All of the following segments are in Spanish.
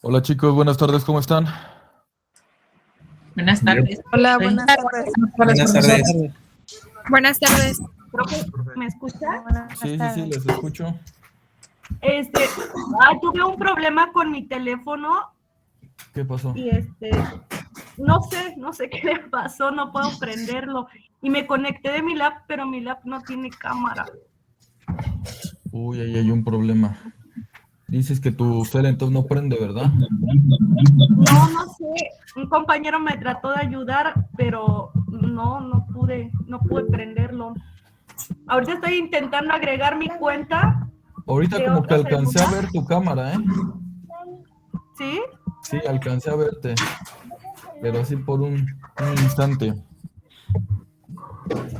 Hola chicos, buenas tardes, ¿cómo están? Buenas tardes. Hola, buenas tardes. Buenas tardes. Buenas tardes. Profe, ¿me escucha? Buenas Sí, tardes. les escucho. Tuve un problema con mi teléfono ¿Qué pasó? y no sé qué le pasó, no puedo prenderlo. Y me conecté de mi lap, pero mi lap no tiene cámara. Uy, ahí hay un problema. Dices que tu cel entonces no prende, ¿verdad? No sé. Un compañero me trató de ayudar, pero no pude prenderlo. Ahorita estoy intentando agregar mi cuenta Ahorita de como que otra alcancé a celular. ver tu cámara, ¿eh? ¿Sí? Sí, alcancé a verte, pero así por un instante.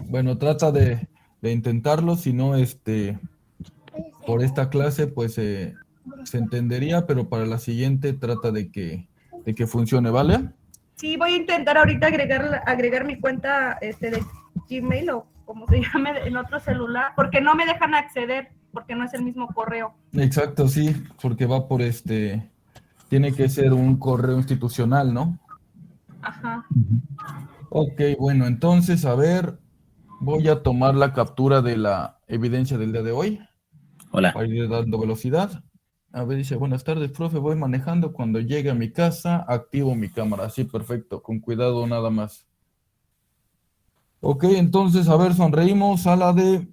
Bueno, trata de intentarlo, si no, por esta clase, pues se entendería, pero para la siguiente trata de que funcione, ¿vale? Sí, voy a intentar ahorita agregar mi cuenta de Gmail o como se llame en otro celular, porque no me dejan acceder, porque no es el mismo correo. Exacto, sí, porque va por tiene que ser un correo institucional, ¿no? Ajá. Ok, bueno, entonces, a ver, voy a tomar la captura de la evidencia del día de hoy Hola. para ir dando velocidad. A ver, dice, buenas tardes, profe, voy manejando. Cuando llegue a mi casa, activo mi cámara. Sí, perfecto, con cuidado nada más. Ok, entonces, a ver, sonreímos a la de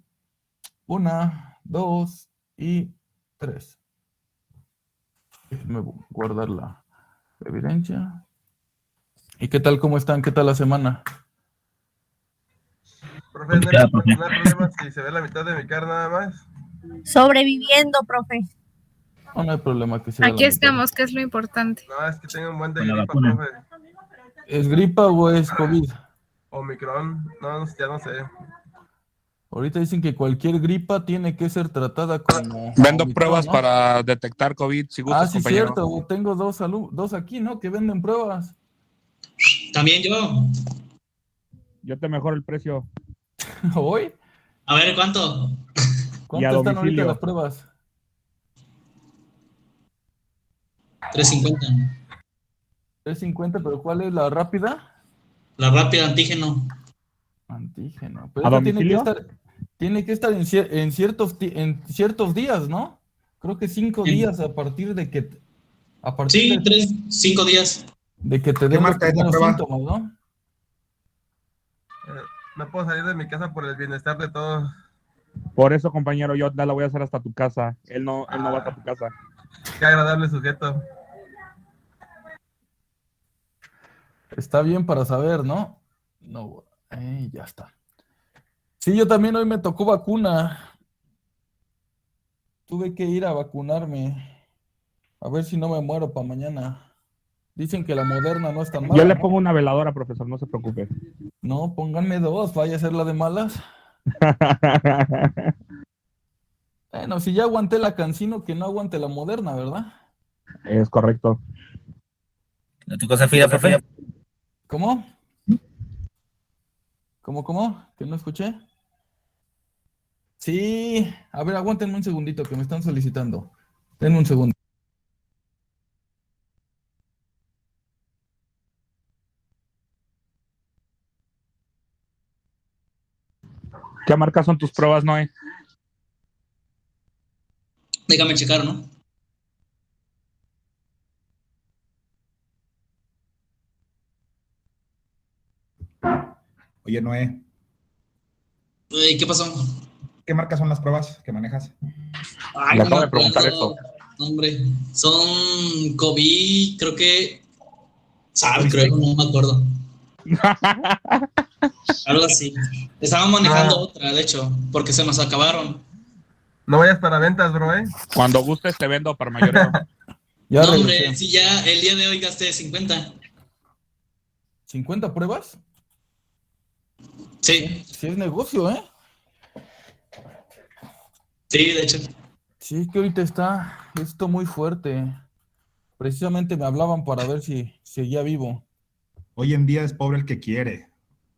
1, 2 y 3. Déjenme guardar la evidencia. ¿Y qué tal, cómo están? ¿Qué tal la semana? Profe, no hay problema si se ve la mitad de mi cara nada más. Sobreviviendo, profe. No hay problema que sea la Aquí mitad. estamos, que es lo importante. No, es que tengo un buen de Con la gripa, vacuna. profe. ¿Es gripa o es COVID? Omicron, no, ya no sé. Ahorita dicen que cualquier gripa tiene que ser tratada como Vendo Omicron, pruebas ¿no? para detectar COVID, si gustas, Sí, compañero. cierto. Tengo dos aquí, ¿no? Que venden pruebas. También yo. Yo te mejoro el precio. ¿Hoy? A ver, ¿cuánto? Y a ¿Cuánto están ahorita las domicilio. pruebas? 350. 350, pero ¿cuál es la rápida? La rápida antígeno. Antígeno. Pero ¿A esta domicilio? tiene que estar en ciertos días, ¿no? Creo que 5 días a partir Sí, 5 días. de que te ¿Qué den los marca es la primeros prueba? síntomas, ¿no? No puedo salir de mi casa por el bienestar de todos. Por eso, compañero, yo la voy a hacer hasta tu casa. Él no va hasta tu casa. Qué agradable sujeto. Está bien para saber, ¿no? No, ya está. Sí, yo también hoy me tocó vacuna. Tuve que ir a vacunarme. A ver si no me muero para mañana. Dicen que la Moderna no es tan Yo mala, le ¿no? pongo una veladora, profesor, no se preocupe. No, pónganme dos, vaya a ser la de malas. Bueno, si ya aguanté la Cancino, que no aguante la Moderna, ¿verdad? Es correcto. ¿Tu cosa fría, profe? ¿Cómo? ¿Cómo? ¿Que no escuché? Sí, a ver, aguántenme un segundito que me están solicitando. Denme un segundo. ¿Qué marcas son tus pruebas, Noé? Déjame checar, ¿no? Oye, Noé, ¿Qué pasó? ¿qué marcas son las pruebas que manejas? Ay, Le no me acabo de preguntar acuerdo. eso. Hombre, son COVID, creo que. ¿Sabe? Creo, ¿Covistec? no me acuerdo. Algo así. Estaba manejando otra, de hecho, porque se nos acabaron. No vayas para ventas, bro, Cuando gustes te vendo para mayoreo. Ya No, hombre, regresé. sí, ya el día de hoy gasté 50. ¿50 pruebas? Sí, Sí es negocio, ¿eh? sí, de hecho. Sí, es que ahorita está esto muy fuerte. Precisamente me hablaban para ver si seguía vivo. Hoy en día es pobre el que quiere.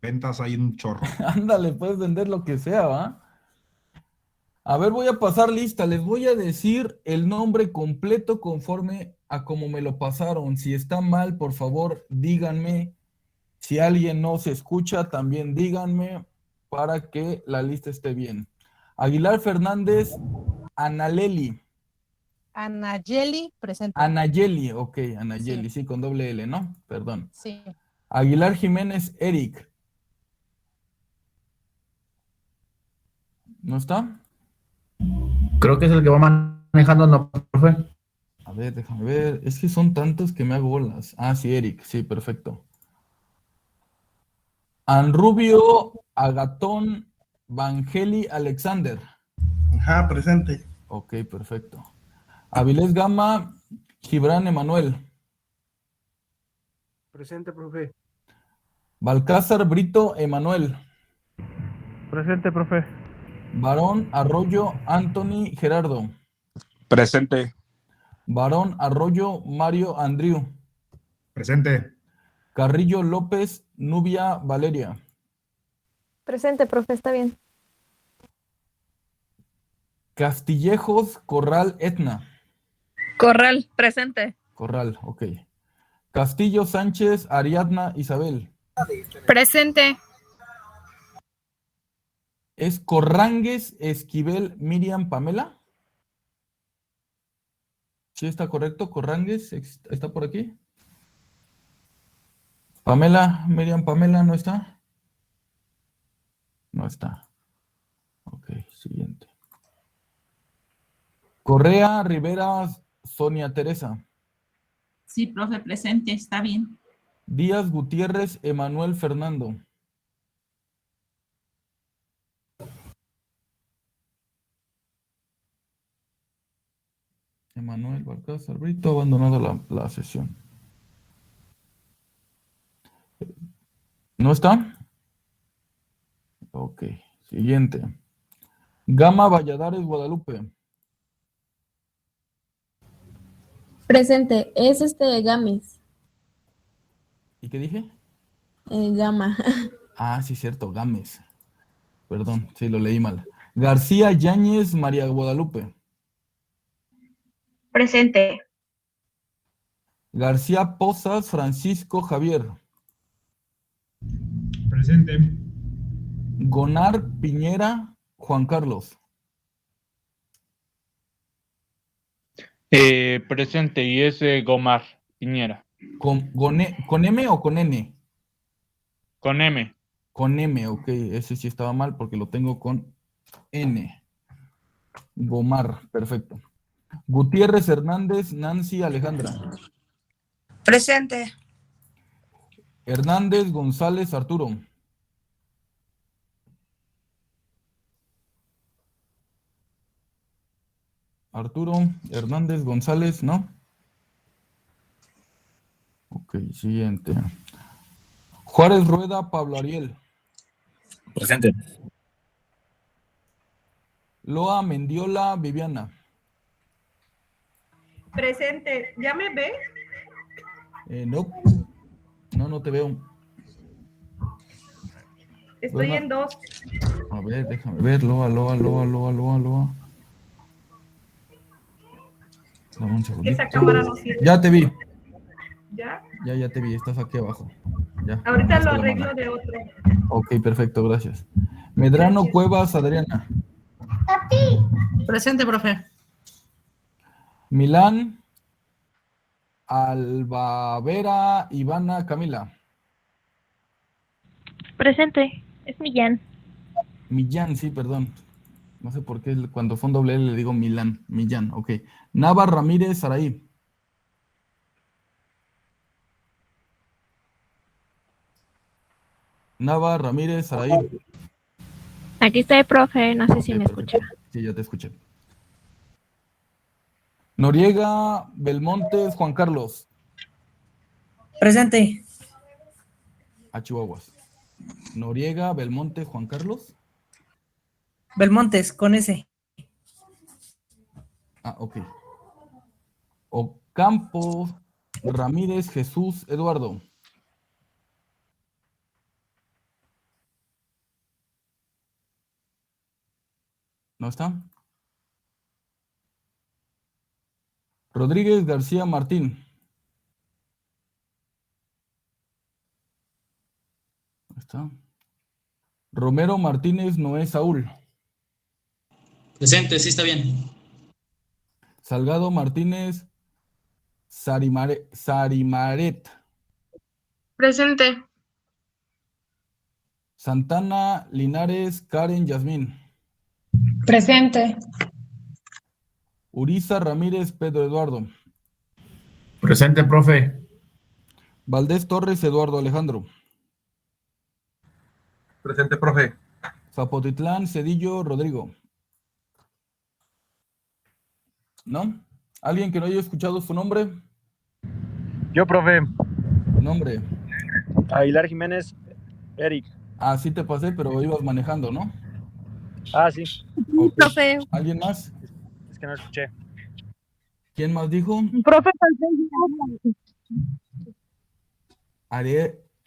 Ventas hay un chorro. Ándale, puedes vender lo que sea, ¿va? A ver, voy a pasar lista. Les voy a decir el nombre completo conforme a cómo me lo pasaron. Si está mal, por favor, díganme. Si alguien no se escucha, también díganme para que la lista esté bien. Aguilar Fernández, Analeli. Anayeli, presente. Anayeli, ok, Anayeli, Sí. sí, con doble L, ¿no? Perdón. Sí. Aguilar Jiménez, Eric. ¿No está? Creo que es el que va manejando, no, profe. A ver, déjame ver. Es que son tantos que me hago bolas. Ah, sí, Eric, sí, perfecto. Anrubio, Agatón, Vangeli, Alexander. Ajá, presente. Ok, perfecto. Avilés Gama, Gibran Emanuel. Presente, profe. Balcázar Brito Emanuel. Presente, profe. Barón Arroyo Anthony Gerardo. Presente. Barón Arroyo Mario Andrew. Presente. Carrillo López Nubia Valeria. Presente, profe, está bien. Castillejos Corral Etna. Corral, presente. Corral, ok. Castillo Sánchez Ariadna Isabel. Presente. ¿Es Corrangues Esquivel Miriam Pamela? ¿Sí está correcto? ¿Corrangues está por aquí? Pamela, Miriam Pamela, ¿no está? No está. Ok, siguiente. Correa Rivera Sonia Teresa. Sí, profe, presente, está bien. Díaz Gutiérrez Emanuel Fernando. Emanuel Balcázar Brito ha abandonado la sesión. ¿No está? Ok, siguiente. Gama Valladares Guadalupe. Presente, es Games. ¿Y qué dije? Gama. Ah, sí, cierto, Gámez. Perdón, sí, lo leí mal. García Yáñez María Guadalupe. Presente. García Pozas Francisco Javier. Presente. Gonar Piñera Juan Carlos. Presente, y es Gomar Piñera. ¿Con M o con N? Con M. Con M, ok. Ese sí estaba mal porque lo tengo con N. Gomar, perfecto. Gutiérrez Hernández Nancy Alejandra. Presente. Hernández González Arturo. Arturo Hernández González, ¿no? Ok, siguiente. Juárez Rueda Pablo Ariel. Presente. Loa Mendiola Viviana. Presente. ¿Ya me ve? No. No te veo. Estoy Bueno, en 2. a ver, déjame ver. Loa. Dame un segundito. Esa cámara no sirve. Ya te vi. ¿Ya? Ya te vi. Estás aquí abajo. Ya. Ahorita lo Hasta la arreglo mano. de otro. Ok, perfecto, gracias. Medrano Gracias. Cuevas Adriana. Presente, profe. Milán Albavera Ivana Camila. Presente. Es Millán. Millán, sí, perdón. No sé por qué cuando fue un doble L le digo Milán. Millán, ok. Nava Ramírez Saraí. Nava Ramírez Saraí. Aquí está el profe, no sé si Ok, me perfecto. escucha. Sí, ya te escuché. Noriega Belmontes Juan Carlos. Presente. A Chihuahuas. Noriega Belmonte Juan Carlos. Belmontes, con S. Ah, ok. Ocampo Ramírez Jesús Eduardo. ¿No está? Rodríguez García Martín. Ahí está. Romero Martínez Noé Saúl. Presente, sí está bien. Salgado Martínez Sarimaret. Presente. Santana Linares Karen Yasmín. Presente. Uriza Ramírez Pedro Eduardo. Presente, profe. Valdés Torres Eduardo Alejandro. Presente, profe. Zapotitlán Cedillo Rodrigo. ¿No? ¿Alguien que no haya escuchado su nombre? Yo, profe. Nombre. Aguilar Jiménez, Eric. Ah, sí te pasé, pero ibas manejando, ¿no? Ah, sí. Ok. Profe. ¿Alguien más? Es que no escuché. ¿Quién más dijo? Profe,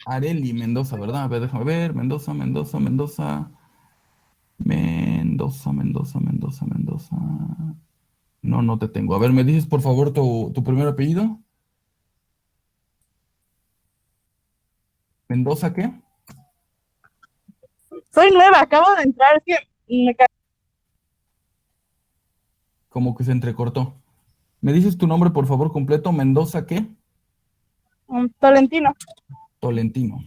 Areli Mendoza, ¿verdad? A ver, déjame ver. Mendoza. No, no te tengo. A ver, ¿me dices por favor tu primer apellido? ¿Mendoza qué? soy nueva, acabo de entrar, es que me Como que se entrecortó. ¿Me dices tu nombre por favor completo? ¿Mendoza qué? Tolentino. Tolentino.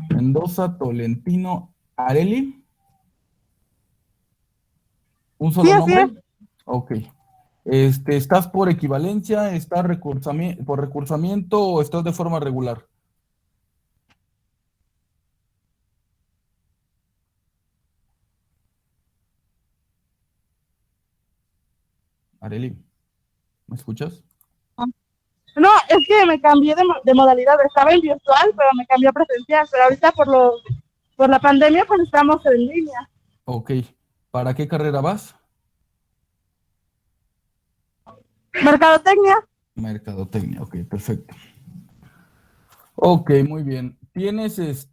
Mendoza, Tolentino, Areli. ¿Un solo Sí, así nombre? Ok. ¿Estás por equivalencia? ¿Estás por recursamiento o estás de forma regular? Areli, ¿me escuchas? No, es que me cambié de modalidad, estaba en virtual, pero me cambié a presencial, pero ahorita por la pandemia pues estamos en línea. Ok. ¿Para qué carrera vas? Mercadotecnia. Mercadotecnia, ok, perfecto. Ok, muy bien. ¿Tienes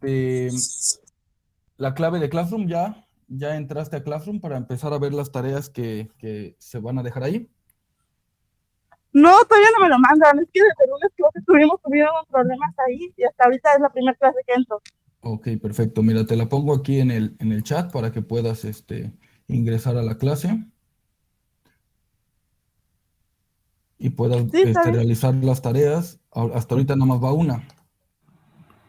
la clave de Classroom ya? ¿Ya entraste a Classroom para empezar a ver las tareas que se van a dejar ahí? No, todavía no me lo mandan, es que desde el lunes que tuvimos problemas ahí y hasta ahorita es la primera clase que entro. Ok, perfecto. Mira, te la pongo aquí en el chat para que puedas ingresar a la clase y puedas Sí, está bien. realizar las tareas. Hasta ahorita nada más va una.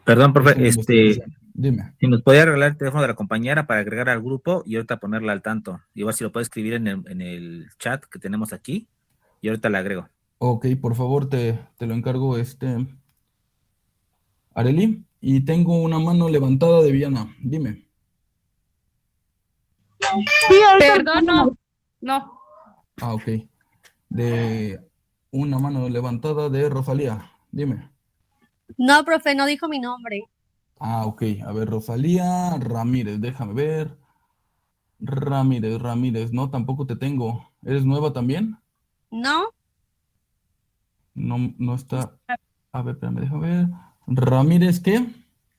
Perdón, Es una profe, investigación. Dime. si nos podía regalar el teléfono de la compañera para agregar al grupo y ahorita ponerla al tanto. Igual si lo puede escribir en el chat que tenemos aquí y ahorita la agrego. Ok, por favor, te lo encargo, Areli. Y tengo una mano levantada de Viana. Dime. Sí, ahorita. Perdón, no. No. Ah, ok. De una mano levantada de Rosalía. Dime. No, profe, no dijo mi nombre. Ah, ok. A ver, Rosalía Ramírez, déjame ver. Ramírez, no, tampoco te tengo. ¿Eres nueva también? No. No, no está. A ver, espérame, déjame ver. Ramírez, ¿qué?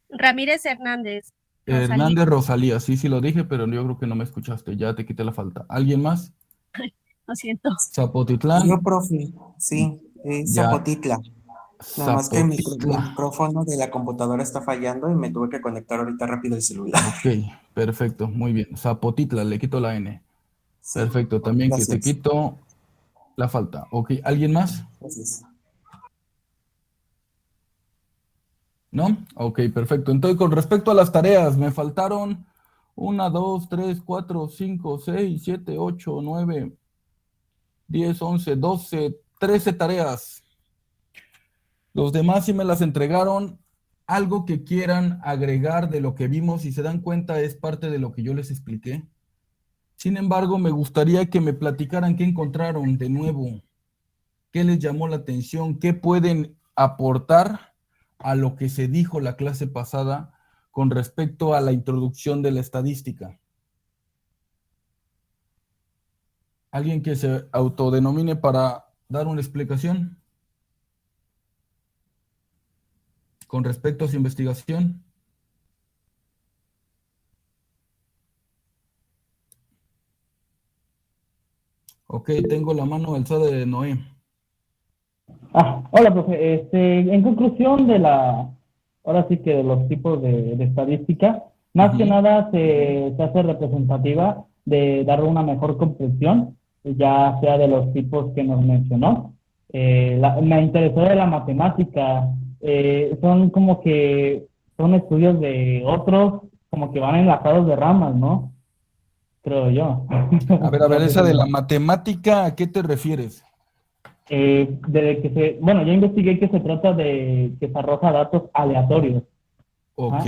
Ramírez Hernández. Hernández Rosalía. Sí, sí lo dije, pero yo creo que no me escuchaste. Ya te quité la falta. ¿Alguien más? Lo siento. Zapotitlán. Yo, profe, sí, Ya. Zapotitla. Nada más que el Zapotitla. micrófono de la computadora está fallando y me tuve que conectar ahorita rápido el celular. Ok, perfecto, muy bien. Zapotitla, le quito la N. Sí, Perfecto, también que te gracias. quito la falta. Ok, ¿alguien más? Gracias. ¿No? Ok, perfecto. Entonces, con respecto a las tareas, me faltaron 1, 2, 3, 4, 5, 6, 7, 8, 9, 10, 11, 12, 13 tareas. Los demás sí me las entregaron. Algo que quieran agregar de lo que vimos, si se dan cuenta, es parte de lo que yo les expliqué. Sin embargo, me gustaría que me platicaran qué encontraron de nuevo, qué les llamó la atención, qué pueden aportar a lo que se dijo la clase pasada con respecto a la introducción de la estadística. ¿Alguien que se autodenomine para dar una explicación con respecto a su investigación? Ok, tengo la mano alzada de Noé. Hola, profe. En conclusión ahora sí que de los tipos de estadística, más que nada se hace representativa de darle una mejor comprensión, ya sea de los tipos que nos mencionó. Me interesó de la matemática, son como que son estudios de otros, como que van enlazados de ramas, ¿no? Creo yo. A ver, esa de la matemática, ¿a qué te refieres? Bueno, yo investigué que se trata de que se arroja datos aleatorios. Ok.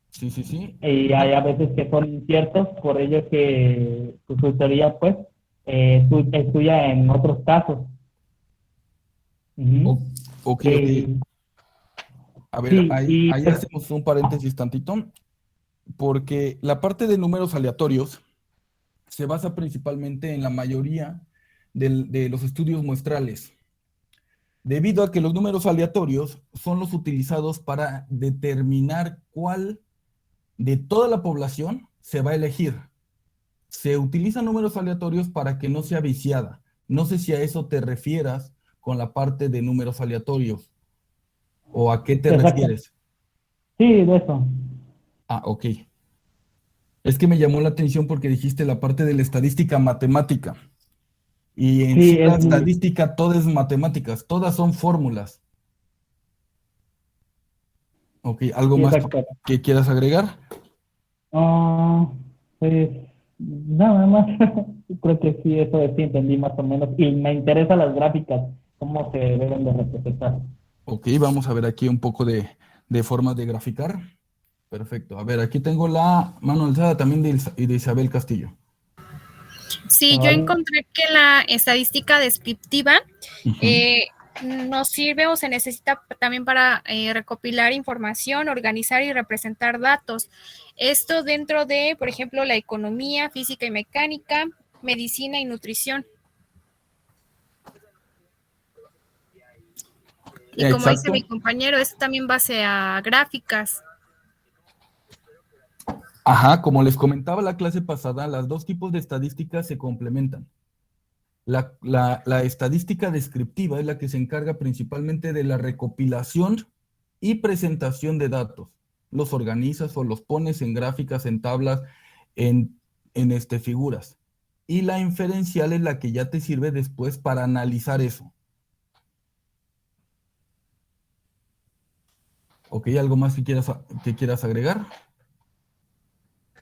Sí. Y hay a veces que son inciertos, por ello que su teoría, pues, estudia en otros casos. Ok. A ver, sí, ahí pues, hacemos un paréntesis tantito, porque la parte de números aleatorios se basa principalmente en la mayoría de los estudios muestrales, debido a que los números aleatorios son los utilizados para determinar cuál de toda la población se va a elegir. Se utilizan números aleatorios para que no sea viciada. No sé si a eso te refieras con la parte de números aleatorios, o a qué te refieres. Sí, de eso. Ok. Es que me llamó la atención porque dijiste la parte de la estadística matemática. Y en sí la estadística toda es matemáticas, todas son fórmulas. Ok, ¿algo más que quieras agregar? Pues nada más. Creo que sí, eso sí entendí más o menos. Y me interesan las gráficas, cómo se deben de representar. Ok, vamos a ver aquí un poco de formas de graficar. Perfecto. A ver, aquí tengo la mano alzada también de Isabel Castillo. Sí, yo encontré que la estadística descriptiva nos sirve o se necesita también para recopilar información, organizar y representar datos. Esto dentro de, por ejemplo, la economía, física y mecánica, medicina y nutrición. Y como dice mi compañero, es también base a gráficas. Ajá, como les comentaba la clase pasada, los dos tipos de estadísticas se complementan. La estadística descriptiva es la que se encarga principalmente de la recopilación y presentación de datos. Los organizas o los pones en gráficas, en tablas, en figuras. Y la inferencial es la que ya te sirve después para analizar eso. Ok, ¿algo más que quieras agregar?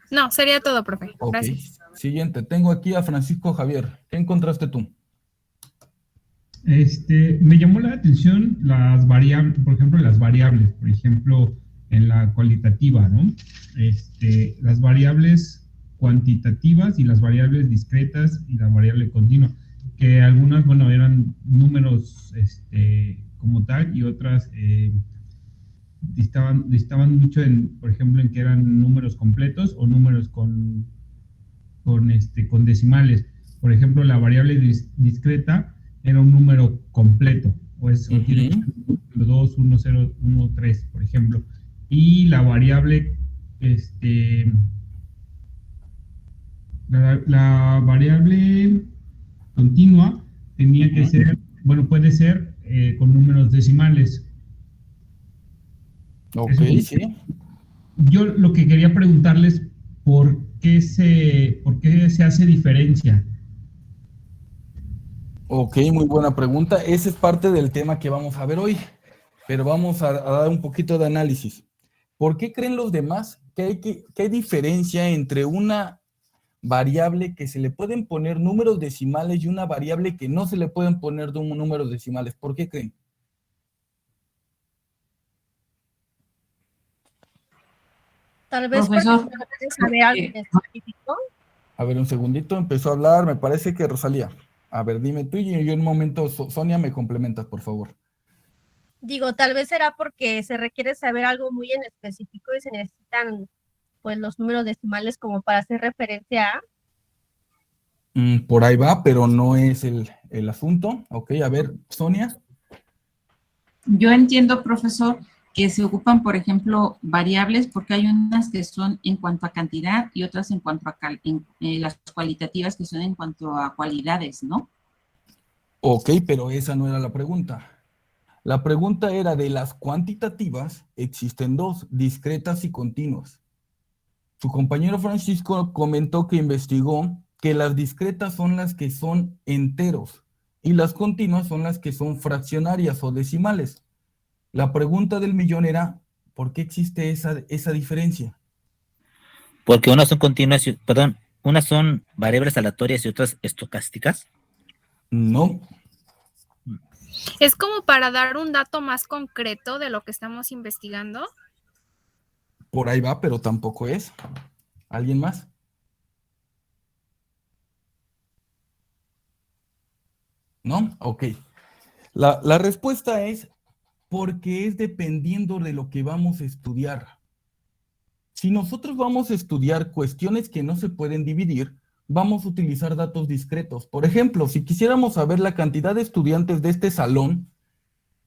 No, sería todo, profe. Ok. Gracias. Siguiente, tengo aquí a Francisco Javier. ¿Qué encontraste tú? Me llamó la atención las variables, por ejemplo, en la cualitativa, ¿no? Las variables cuantitativas y las variables discretas y la variable continua, que algunas, bueno, eran números como tal y otras distaban mucho por ejemplo, en que eran números completos o números con decimales. Por ejemplo, la variable discreta era un número completo, o tiene 2, 1, 0, 1, 3, por ejemplo. Y la variable, la variable continua tenía que ser, bueno, puede ser con números decimales. Ok, sí. Yo lo que quería preguntarles, ¿por qué se hace diferencia? Ok, muy buena pregunta. Ese es parte del tema que vamos a ver hoy, pero vamos a dar un poquito de análisis. ¿Por qué creen los demás que hay diferencia entre una variable que se le pueden poner números decimales y una variable que no se le pueden poner números decimales? ¿Por qué creen? Tal vez Profesor, porque puedes saber algo en específico. A ver, un segundito, empezó a hablar, me parece que Rosalía. A ver, dime tú y yo en un momento, Sonia, me complementas, por favor. Digo, tal vez será porque se requiere saber algo muy en específico y se necesitan pues los números decimales como para hacer referencia a. Por ahí va, pero no es el asunto. Ok, a ver, Sonia. yo entiendo, profesor, que se ocupan, por ejemplo, variables, porque hay unas que son en cuanto a cantidad y otras en cuanto a las cualitativas que son en cuanto a cualidades, ¿no? Ok, pero esa no era la pregunta. La pregunta era de las cuantitativas, existen dos, discretas y continuas. Su compañero Francisco comentó que investigó que las discretas son las que son enteros y las continuas son las que son fraccionarias o decimales. La pregunta del millón era, ¿por qué existe esa diferencia? Porque unas son continuas, perdón, unas son variables aleatorias y otras estocásticas. No. Es como para dar un dato más concreto de lo que estamos investigando. Por ahí va, pero tampoco es. ¿Alguien más? ¿No? Ok. La respuesta es porque es dependiendo de lo que vamos a estudiar. Si nosotros vamos a estudiar cuestiones que no se pueden dividir, vamos a utilizar datos discretos. Por ejemplo, si quisiéramos saber la cantidad de estudiantes de este salón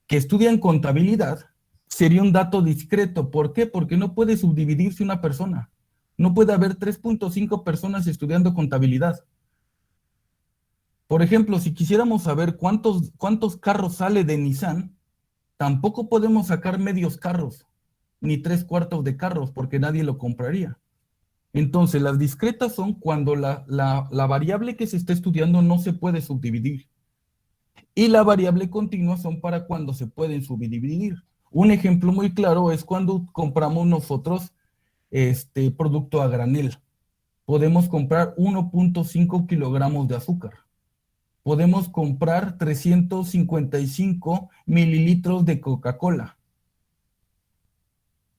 que estudian contabilidad, sería un dato discreto. ¿Por qué? Porque no puede subdividirse una persona. No puede haber 3.5 personas estudiando contabilidad. Por ejemplo, si quisiéramos saber cuántos carros sale de Nissan, tampoco podemos sacar medios carros, ni 3/4 de carros, porque nadie lo compraría. Entonces, las discretas son cuando la variable que se está estudiando no se puede subdividir. Y la variable continua son para cuando se pueden subdividir. Un ejemplo muy claro es cuando compramos nosotros producto a granel. Podemos comprar 1.5 kilogramos de azúcar. Podemos comprar 355 mililitros de Coca-Cola.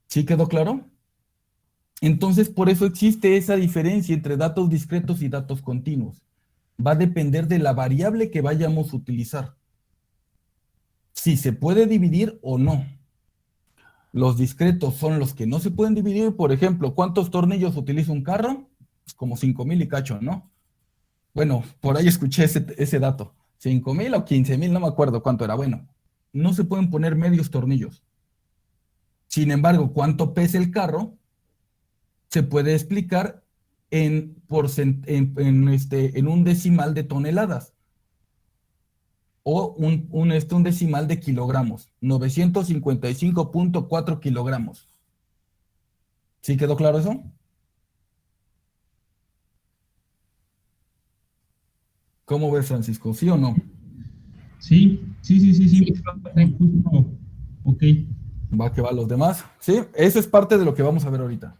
¿Sí quedó claro? Entonces, por eso existe esa diferencia entre datos discretos y datos continuos. Va a depender de la variable que vayamos a utilizar. Si se puede dividir o no. Los discretos son los que no se pueden dividir. Por ejemplo, ¿cuántos tornillos utiliza un carro? Pues como 5,000 y cacho, ¿no? Bueno, por ahí escuché ese dato. 5,000 o 15,000, no me acuerdo cuánto era. Bueno, no se pueden poner medios tornillos. Sin embargo, ¿cuánto pesa el carro? Se puede explicar en un decimal de toneladas. O un decimal de kilogramos. 955.4 kilogramos. ¿Sí quedó claro eso? ¿Cómo ves, Francisco? ¿Sí o no? Sí. Justo. Ok. Va que va los demás. Sí, eso es parte de lo que vamos a ver ahorita.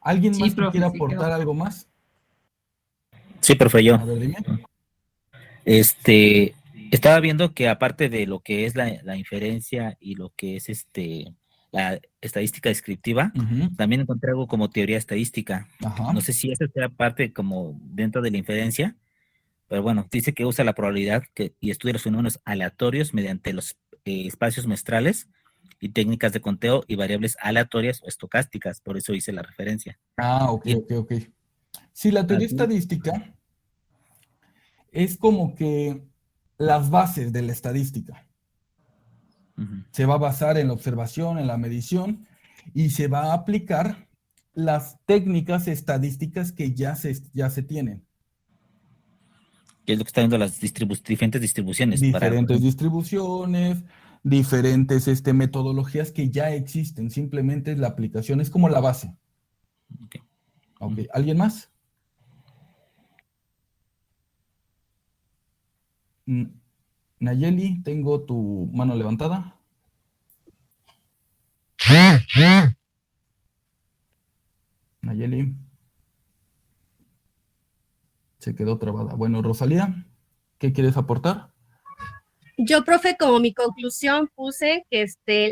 ¿Alguien más que profe, quiera sí, aportar quedó. algo más? Sí, profe, yo. A ver, dime. Estaba viendo que aparte de lo que es la inferencia y lo que es la estadística descriptiva, también encontré algo como teoría estadística. Ajá. No sé si esa sea parte como dentro de la inferencia, pero bueno, dice que usa la probabilidad y estudia los fenómenos aleatorios mediante los espacios muestrales y técnicas de conteo y variables aleatorias o estocásticas, por eso hice la referencia. Ah, ok. Sí, la teoría estadística es como que las bases de la estadística. Se va a basar en la observación, en la medición, y se va a aplicar las técnicas estadísticas que ya se tienen. Que es lo que está viendo las diferentes distribuciones. Diferentes distribuciones, diferentes metodologías que ya existen. Simplemente es la aplicación, es como la base. Ok. ¿Alguien más? Nayeli, tengo tu mano levantada. Nayeli. Se quedó trabada. Bueno, Rosalía, ¿qué quieres aportar? Yo, profe, como mi conclusión puse que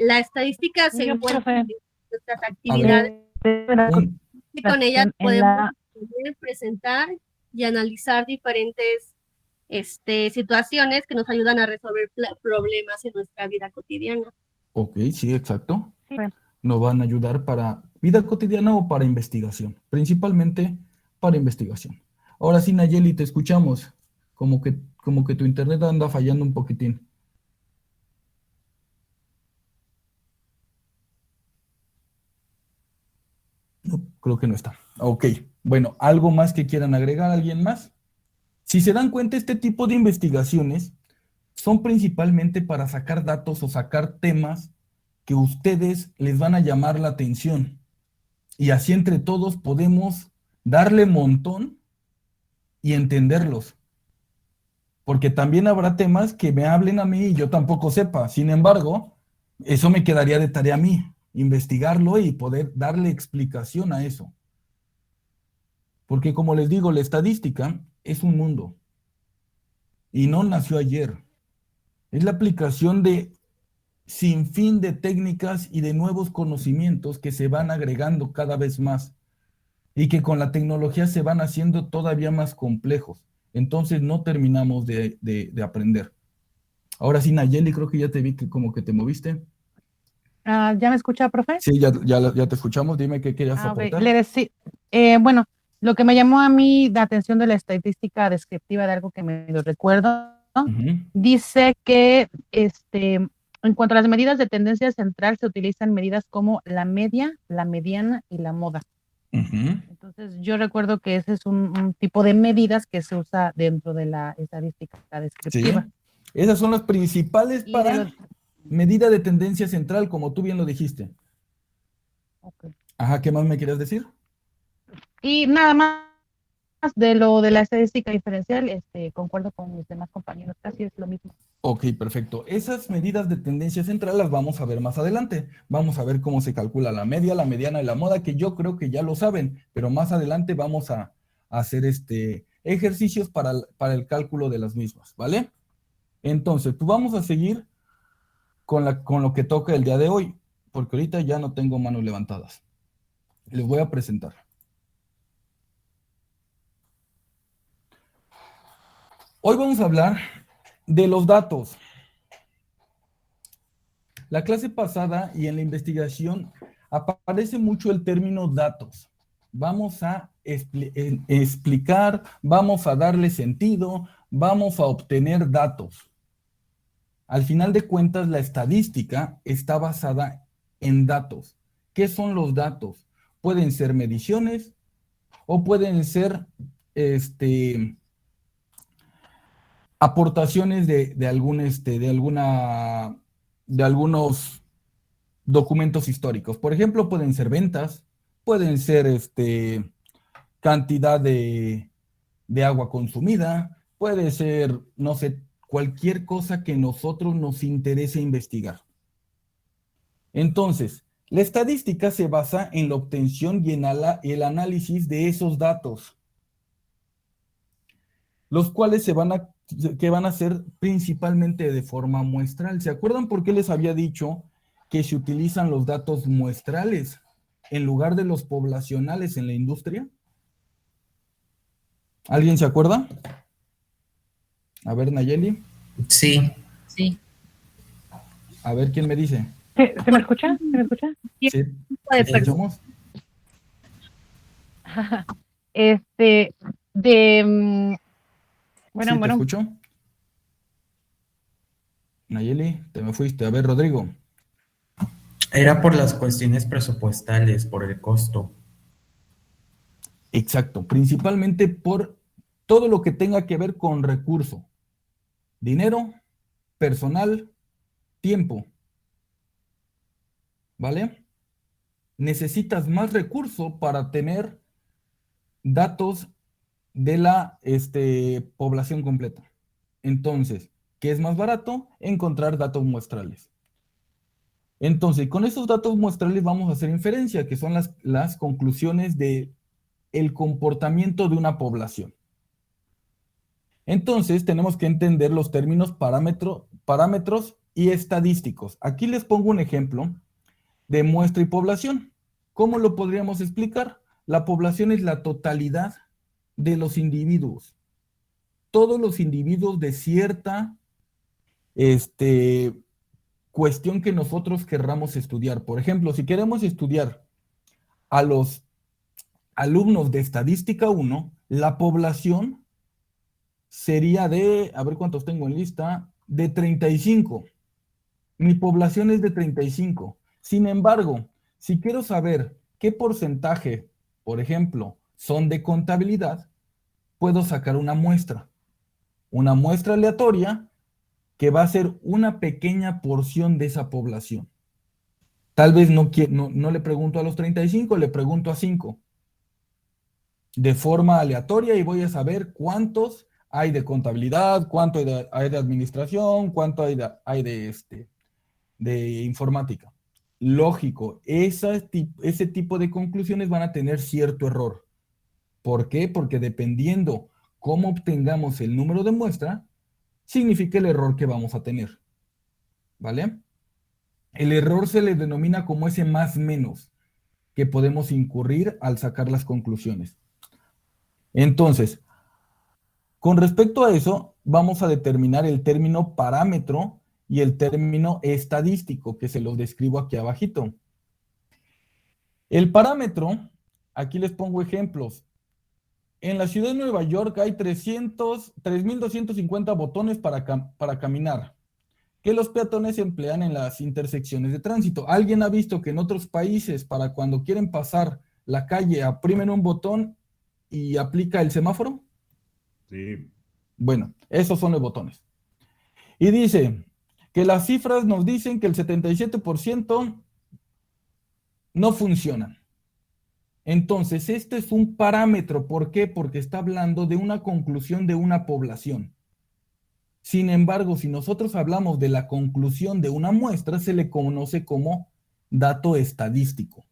la estadística se encuentra en nuestras actividades y con ella podemos presentar y analizar diferentes situaciones que nos ayudan a resolver problemas en nuestra vida cotidiana. Ok, sí, exacto. Nos van a ayudar para vida cotidiana o para investigación, principalmente para investigación. Ahora sí, Nayeli, te escuchamos. Como que tu internet anda fallando un poquitín. Creo que no está. Ok, bueno, ¿algo más que quieran agregar? ¿Alguien más? Si se dan cuenta, este tipo de investigaciones son principalmente para sacar datos o sacar temas que ustedes les van a llamar la atención. Y así entre todos podemos darle montón y entenderlos. Porque también habrá temas que me hablen a mí y yo tampoco sepa. Sin embargo, eso me quedaría de tarea a mí, investigarlo y poder darle explicación a eso. Porque como les digo, la estadística es un mundo. Y no nació ayer. Es la aplicación de sinfín de técnicas y de nuevos conocimientos que se van agregando cada vez más y que con la tecnología se van haciendo todavía más complejos. Entonces no terminamos de aprender. Ahora sí, Nayeli, creo que ya te vi que como que te moviste. ¿Ya me escucha, profe? Sí, ya te escuchamos. Dime qué querías aportar. Bueno, lo que me llamó a mí la atención de la estadística descriptiva de algo que me lo recuerdo, dice que en cuanto a las medidas de tendencia central, se utilizan medidas como la media, la mediana y la moda. Entonces, yo recuerdo que ese es un tipo de medidas que se usa dentro de la estadística descriptiva. Sí, esas son las principales para medida de tendencia central, como tú bien lo dijiste. Ajá, ¿qué más me querías decir? Y nada más de lo de la estadística diferencial, concuerdo con mis demás compañeros, casi es lo mismo. Ok, perfecto. Esas medidas de tendencia central las vamos a ver más adelante. Vamos a ver cómo se calcula la media, la mediana y la moda, que yo creo que ya lo saben, pero más adelante vamos a hacer ejercicios para el cálculo de las mismas, ¿vale? Entonces, pues vamos a seguir con lo que toca el día de hoy, porque ahorita ya no tengo manos levantadas. Les voy a presentar. Hoy vamos a hablar de los datos. La clase pasada y en la investigación aparece mucho el término datos. Vamos a explicar, vamos a darle sentido, vamos a obtener datos. Al final de cuentas, la estadística está basada en datos. ¿Qué son los datos? Pueden ser mediciones o pueden ser aportaciones de algunos documentos históricos. Por ejemplo, pueden ser ventas, pueden ser cantidad de agua consumida, puede ser, no sé, cualquier cosa que nosotros nos interese investigar. Entonces, la estadística se basa en la obtención y en el análisis de esos datos, los cuales que van a ser principalmente de forma muestral. ¿Se acuerdan por qué les había dicho que se utilizan los datos muestrales en lugar de los poblacionales en la industria? ¿Alguien se acuerda? A ver, Nayeli. Sí. A ver, ¿quién me dice? ¿Se me escucha? ¿Se me escucha? Sí. ¿Escuchamos? Bueno, ¿Sí te escucho? Nayeli, te me fuiste. A ver, Rodrigo. Era por las cuestiones presupuestales, por el costo. Exacto, principalmente por todo lo que tenga que ver con recurso. Dinero, personal, tiempo. ¿Vale? Necesitas más recurso para tener datos de la población completa. Entonces, ¿qué es más barato? Encontrar datos muestrales. Entonces, con esos datos muestrales vamos a hacer inferencia, que son las conclusiones de el comportamiento de una población. Entonces, tenemos que entender los términos parámetros y estadísticos. Aquí les pongo un ejemplo de muestra y población. ¿Cómo lo podríamos explicar? La población es la totalidad de los individuos. Todos los individuos de cierta cuestión que nosotros querramos estudiar. Por ejemplo, si queremos estudiar a los alumnos de Estadística 1, la población sería de, a ver cuántos tengo en lista, de 35. Mi población es de 35. Sin embargo, si quiero saber qué porcentaje por ejemplo, son de contabilidad, puedo sacar una muestra aleatoria que va a ser una pequeña porción de esa población. Tal vez no le pregunto a los 35, le pregunto a 5. De forma aleatoria y voy a saber cuántos hay de contabilidad, cuánto hay de administración, cuánto hay de informática. Lógico, ese tipo de conclusiones van a tener cierto error. ¿Por qué? Porque dependiendo cómo obtengamos el número de muestra, significa el error que vamos a tener. ¿Vale? El error se le denomina como ese más menos que podemos incurrir al sacar las conclusiones. Entonces, con respecto a eso, vamos a determinar el término parámetro y el término estadístico, que se los describo aquí abajito. El parámetro, aquí les pongo ejemplos. En la ciudad de Nueva York hay 3.250 botones para caminar, que los peatones emplean en las intersecciones de tránsito. ¿Alguien ha visto que en otros países, para cuando quieren pasar la calle, aprimen un botón y aplica el semáforo? Sí. Bueno, esos son los botones. Y dice que las cifras nos dicen que el 77% no funcionan. Entonces, este es un parámetro. ¿Por qué? Porque está hablando de una conclusión de una población. Sin embargo, si nosotros hablamos de la conclusión de una muestra, se le conoce como dato estadístico.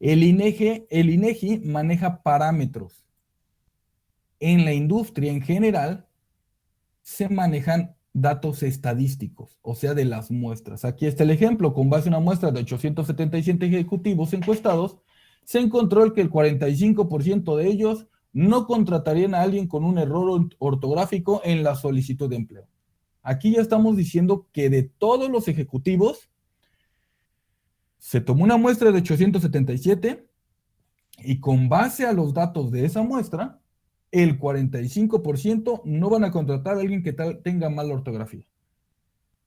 El INEGI maneja parámetros. En la industria en general se manejan datos estadísticos, o sea, de las muestras. Aquí está el ejemplo. Con base en una muestra de 877 ejecutivos encuestados, se encontró que el 45% de ellos no contratarían a alguien con un error ortográfico en la solicitud de empleo. Aquí ya estamos diciendo que de todos los ejecutivos, se tomó una muestra de 877 y con base a los datos de esa muestra, el 45% no van a contratar a alguien que tenga mala ortografía.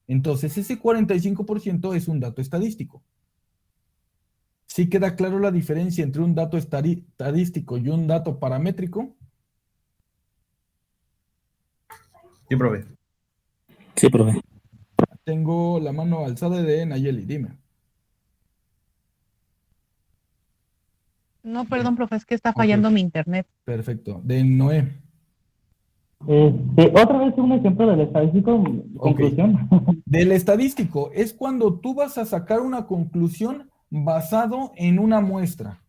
Entonces, ese 45% es un dato estadístico. ¿Sí queda claro la diferencia entre un dato estadístico y un dato paramétrico? Sí, profe. Sí, profe. Tengo la mano alzada de Nayeli, dime. No, perdón, profe, es que está fallando mi internet. Perfecto. De Noé. Otra vez un ejemplo del estadístico, conclusión. Del estadístico es cuando tú vas a sacar una conclusión basado en una muestra.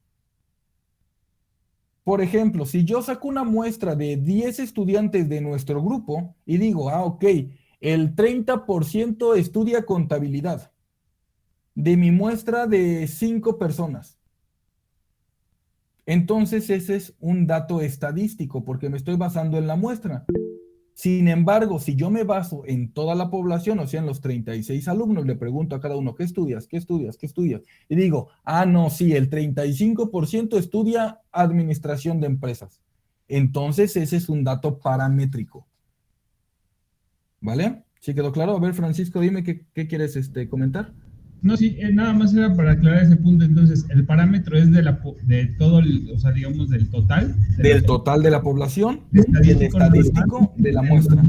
Por ejemplo, si yo saco una muestra de 10 estudiantes de nuestro grupo y digo, ok, el 30% estudia contabilidad de mi muestra de 5 personas. Entonces ese es un dato estadístico porque me estoy basando en la muestra. Sin embargo, si yo me baso en toda la población, o sea, en los 36 alumnos, le pregunto a cada uno, ¿qué estudias? ¿Qué estudias? ¿Qué estudias? Y digo, no, sí, el 35% estudia administración de empresas. Entonces ese es un dato paramétrico. ¿Vale? ¿Sí quedó claro? A ver, Francisco, dime qué quieres comentar. No, sí, nada más era para aclarar ese punto. Entonces, el parámetro es de todo, o sea, digamos, del total. Del total de la población y el estadístico de la muestra.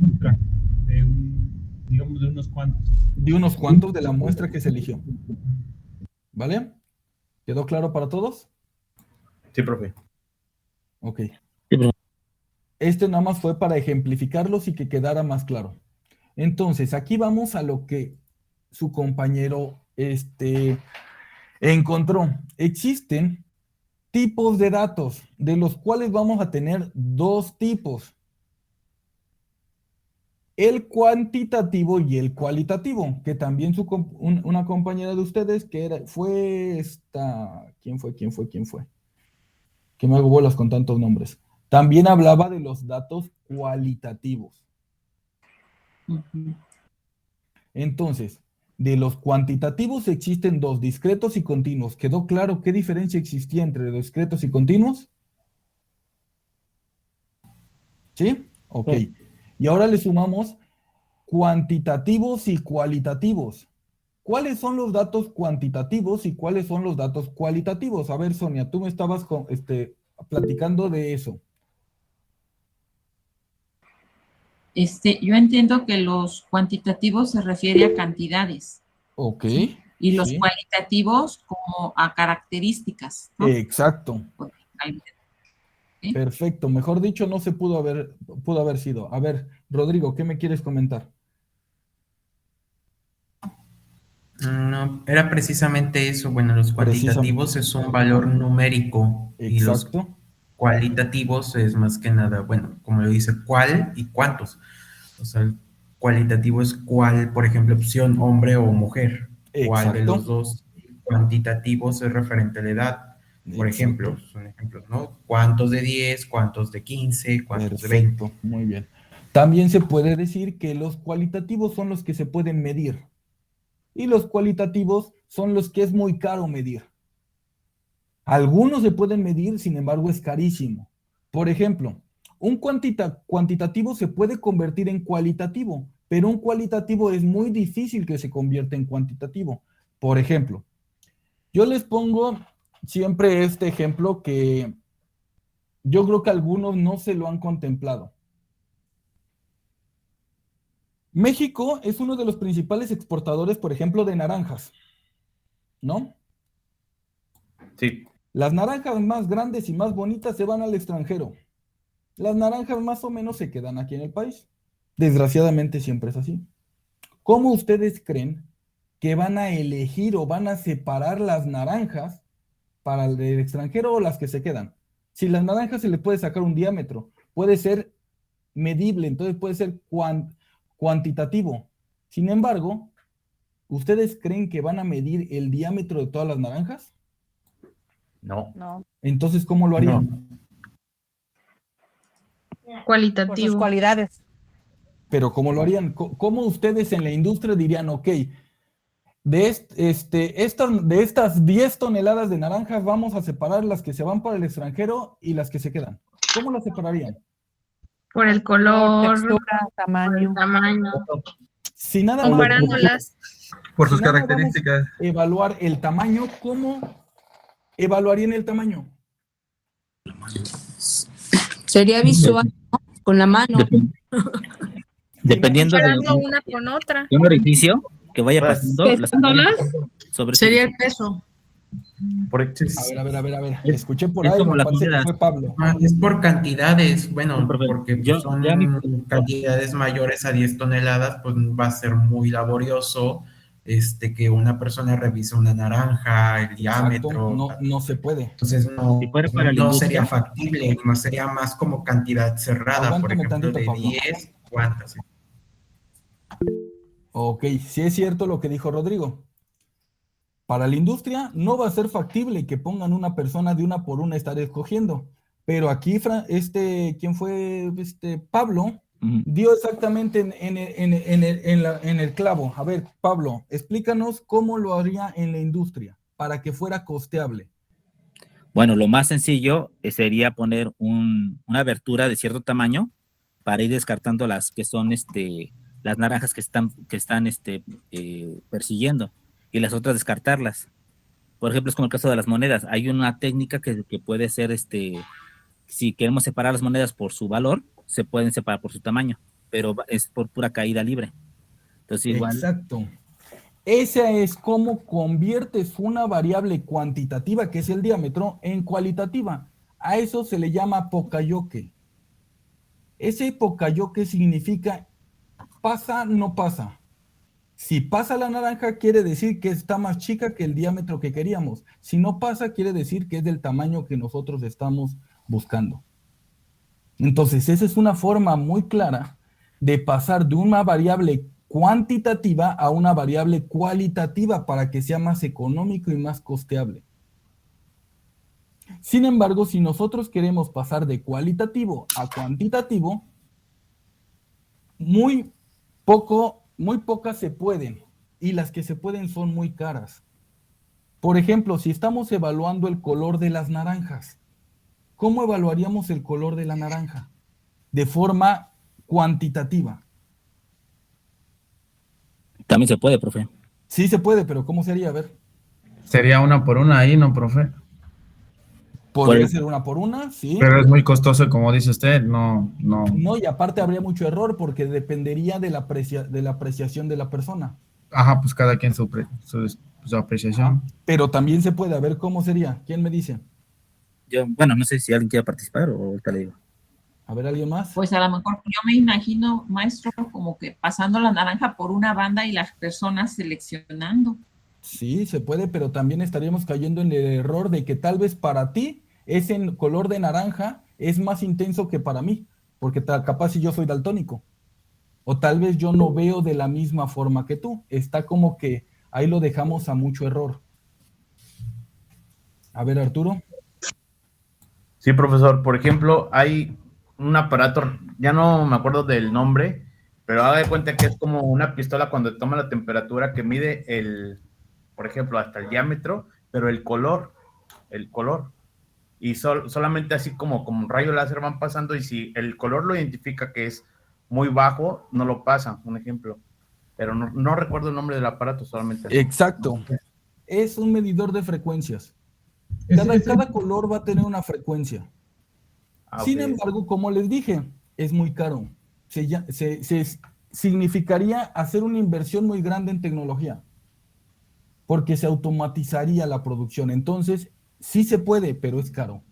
Digamos, de unos cuantos. De unos cuantos de la muestra que se eligió. ¿Vale? ¿Quedó claro para todos? Sí, profe. Ok. Este nada más fue para ejemplificarlos y que quedara más claro. Entonces, aquí vamos a lo que su compañero encontró. Existen tipos de datos, de los cuales vamos a tener dos tipos. El cuantitativo y el cualitativo, que también una compañera de ustedes fue esta... ¿Quién fue? Que me hago bolas con tantos nombres. También hablaba de los datos cualitativos. Entonces, de los cuantitativos existen dos, discretos y continuos. ¿Quedó claro qué diferencia existía entre discretos y continuos? ¿Sí? Ok. Y ahora le sumamos cuantitativos y cualitativos. ¿cuáles son los datos cuantitativos y cuáles son los datos cualitativos? A ver, Sonia, tú me estabas platicando de eso. Yo entiendo que los cuantitativos se refiere a cantidades. Ok. ¿Sí? Y los sí. cualitativos como a características, ¿no? Exacto. ¿Sí? Perfecto. Mejor dicho, no se pudo haber sido. A ver, Rodrigo, ¿qué me quieres comentar? No, era precisamente eso. Bueno, los cuantitativos es un valor numérico. Exacto. Y los cualitativos es más que nada, bueno, como lo dice, cuál y cuántos. O sea, el cualitativo es cuál, por ejemplo, opción hombre o mujer. Cuál de los dos. Cuantitativos es referente a la edad. Por ejemplo, son ejemplos, ¿no? ¿Cuántos de 10? ¿Cuántos de 15? ¿Cuántos de 20? Muy bien. También se puede decir que los cualitativos son los que se pueden medir. Y los cualitativos son los que es muy caro medir. Algunos se pueden medir, sin embargo, es carísimo. Por ejemplo, un cuantitativo se puede convertir en cualitativo, pero un cualitativo es muy difícil que se convierta en cuantitativo. Por ejemplo, yo les pongo siempre este ejemplo que yo creo que algunos no se lo han contemplado. México es uno de los principales exportadores, por ejemplo, de naranjas, ¿no? Sí. Las naranjas más grandes y más bonitas se van al extranjero. Las naranjas más o menos se quedan aquí en el país. Desgraciadamente siempre es así. ¿Cómo ustedes creen que van a elegir o van a separar las naranjas para el del extranjero o las que se quedan? Si las naranjas se le puede sacar un diámetro, puede ser medible, entonces puede ser cuantitativo. Sin embargo, ¿ustedes creen que van a medir el diámetro de todas las naranjas? No. Entonces, ¿cómo lo harían? Cualitativo. Por sus cualidades. Pero ¿cómo lo harían? ¿Cómo ustedes en la industria dirían, ok, de estas 10 toneladas de naranjas vamos a separar las que se van para el extranjero y las que se quedan? ¿Cómo las separarían? Por el color, textura, tamaño. Si nada más comparándolas. Por sus si nada características. vamos a evaluar el tamaño, ¿cómo evaluarían el tamaño? Sería visual, ¿no? Con la mano. Dependiendo Comparando una con otra. de un orificio que vaya pasando. Sería el peso. A ver. Escuché por es ahí, como me la parece que comida. fue Pablo. Es por cantidades, bueno, porque pues, son ya cantidades mayores a 10 toneladas, pues va a ser muy laborioso que una persona revise una naranja, el diámetro. No se puede. Entonces no, Si fuera para la no industria, sería factible, más sería más como cantidad cerrada, por Aguántame ejemplo, tantito, de Pablo. 10, ¿cuántas? Ok, sí es cierto lo que dijo Rodrigo. Para la industria no va a ser factible que pongan una persona de una por una estar escogiendo. Pero aquí, ¿quién fue? Pablo, dio exactamente en el clavo. A ver, Pablo, explícanos cómo lo haría en la industria para que fuera costeable. Bueno, lo más sencillo sería poner una abertura de cierto tamaño para ir descartando las que son las naranjas que están persiguiendo y las otras descartarlas. Por ejemplo, es como el caso de las monedas. Hay una técnica que puede ser, si queremos separar las monedas por su valor, se pueden separar por su tamaño, pero es por pura caída libre. Entonces, igual. Exacto. Esa es cómo conviertes una variable cuantitativa, que es el diámetro, en cualitativa. A eso se le llama pocayoke. Ese pocayoke significa pasa, no pasa. Si pasa la naranja, quiere decir que está más chica que el diámetro que queríamos. Si no pasa, quiere decir que es del tamaño que nosotros estamos buscando. Entonces, esa es una forma muy clara de pasar de una variable cuantitativa a una variable cualitativa para que sea más económico y más costeable. Sin embargo, si nosotros queremos pasar de cualitativo a cuantitativo, muy pocas se pueden, y las que se pueden son muy caras. Por ejemplo, si estamos evaluando el color de las naranjas, ¿cómo evaluaríamos el color de la naranja? De forma cuantitativa. También se puede, profe. Sí se puede, pero ¿cómo sería? A ver. Sería una por una ahí, ¿no, profe? Podría ser una por una, sí. Pero es muy costoso, como dice usted, no. No, y aparte habría mucho error porque dependería de la apreciación de la persona. Ajá, pues cada quien su apreciación. Pero también se puede, a ver cómo sería. ¿Quién me dice? Yo, bueno, no sé si alguien quiere participar o ahorita le digo. A ver, ¿alguien más? Pues a lo mejor yo me imagino, maestro, como que pasando la naranja por una banda y las personas seleccionando. Sí, se puede, pero también estaríamos cayendo en el error de que tal vez para ti ese color de naranja es más intenso que para mí, porque capaz si yo soy daltónico. O tal vez yo no veo de la misma forma que tú. Está como que ahí lo dejamos a mucho error. A ver, Arturo. Sí, profesor. Por ejemplo, hay un aparato, ya no me acuerdo del nombre, pero haga de cuenta que es como una pistola cuando toma la temperatura que mide por ejemplo, hasta el diámetro, pero el color. Y solamente así como un rayo láser van pasando, y si el color lo identifica que es muy bajo, no lo pasa, un ejemplo. Pero no recuerdo el nombre del aparato, solamente así. Exacto. Es un medidor de frecuencias. Cada color va a tener una frecuencia. Sin embargo, como les dije, es muy caro. Significaría hacer una inversión muy grande en tecnología, porque se automatizaría la producción. Entonces, sí se puede, pero es caro.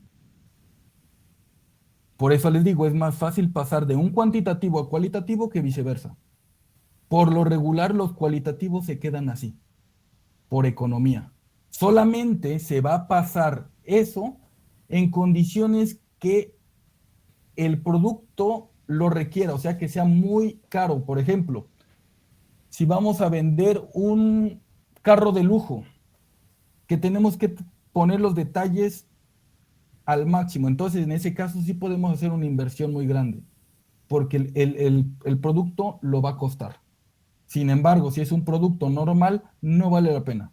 Por eso les digo, es más fácil pasar de un cuantitativo a cualitativo que viceversa. Por lo regular, los cualitativos se quedan así, por economía. Solamente se va a pasar eso en condiciones que el producto lo requiera, o sea, que sea muy caro. Por ejemplo, si vamos a vender un carro de lujo, que tenemos que poner los detalles al máximo, entonces en ese caso sí podemos hacer una inversión muy grande, porque el producto lo va a costar. Sin embargo, si es un producto normal, no vale la pena.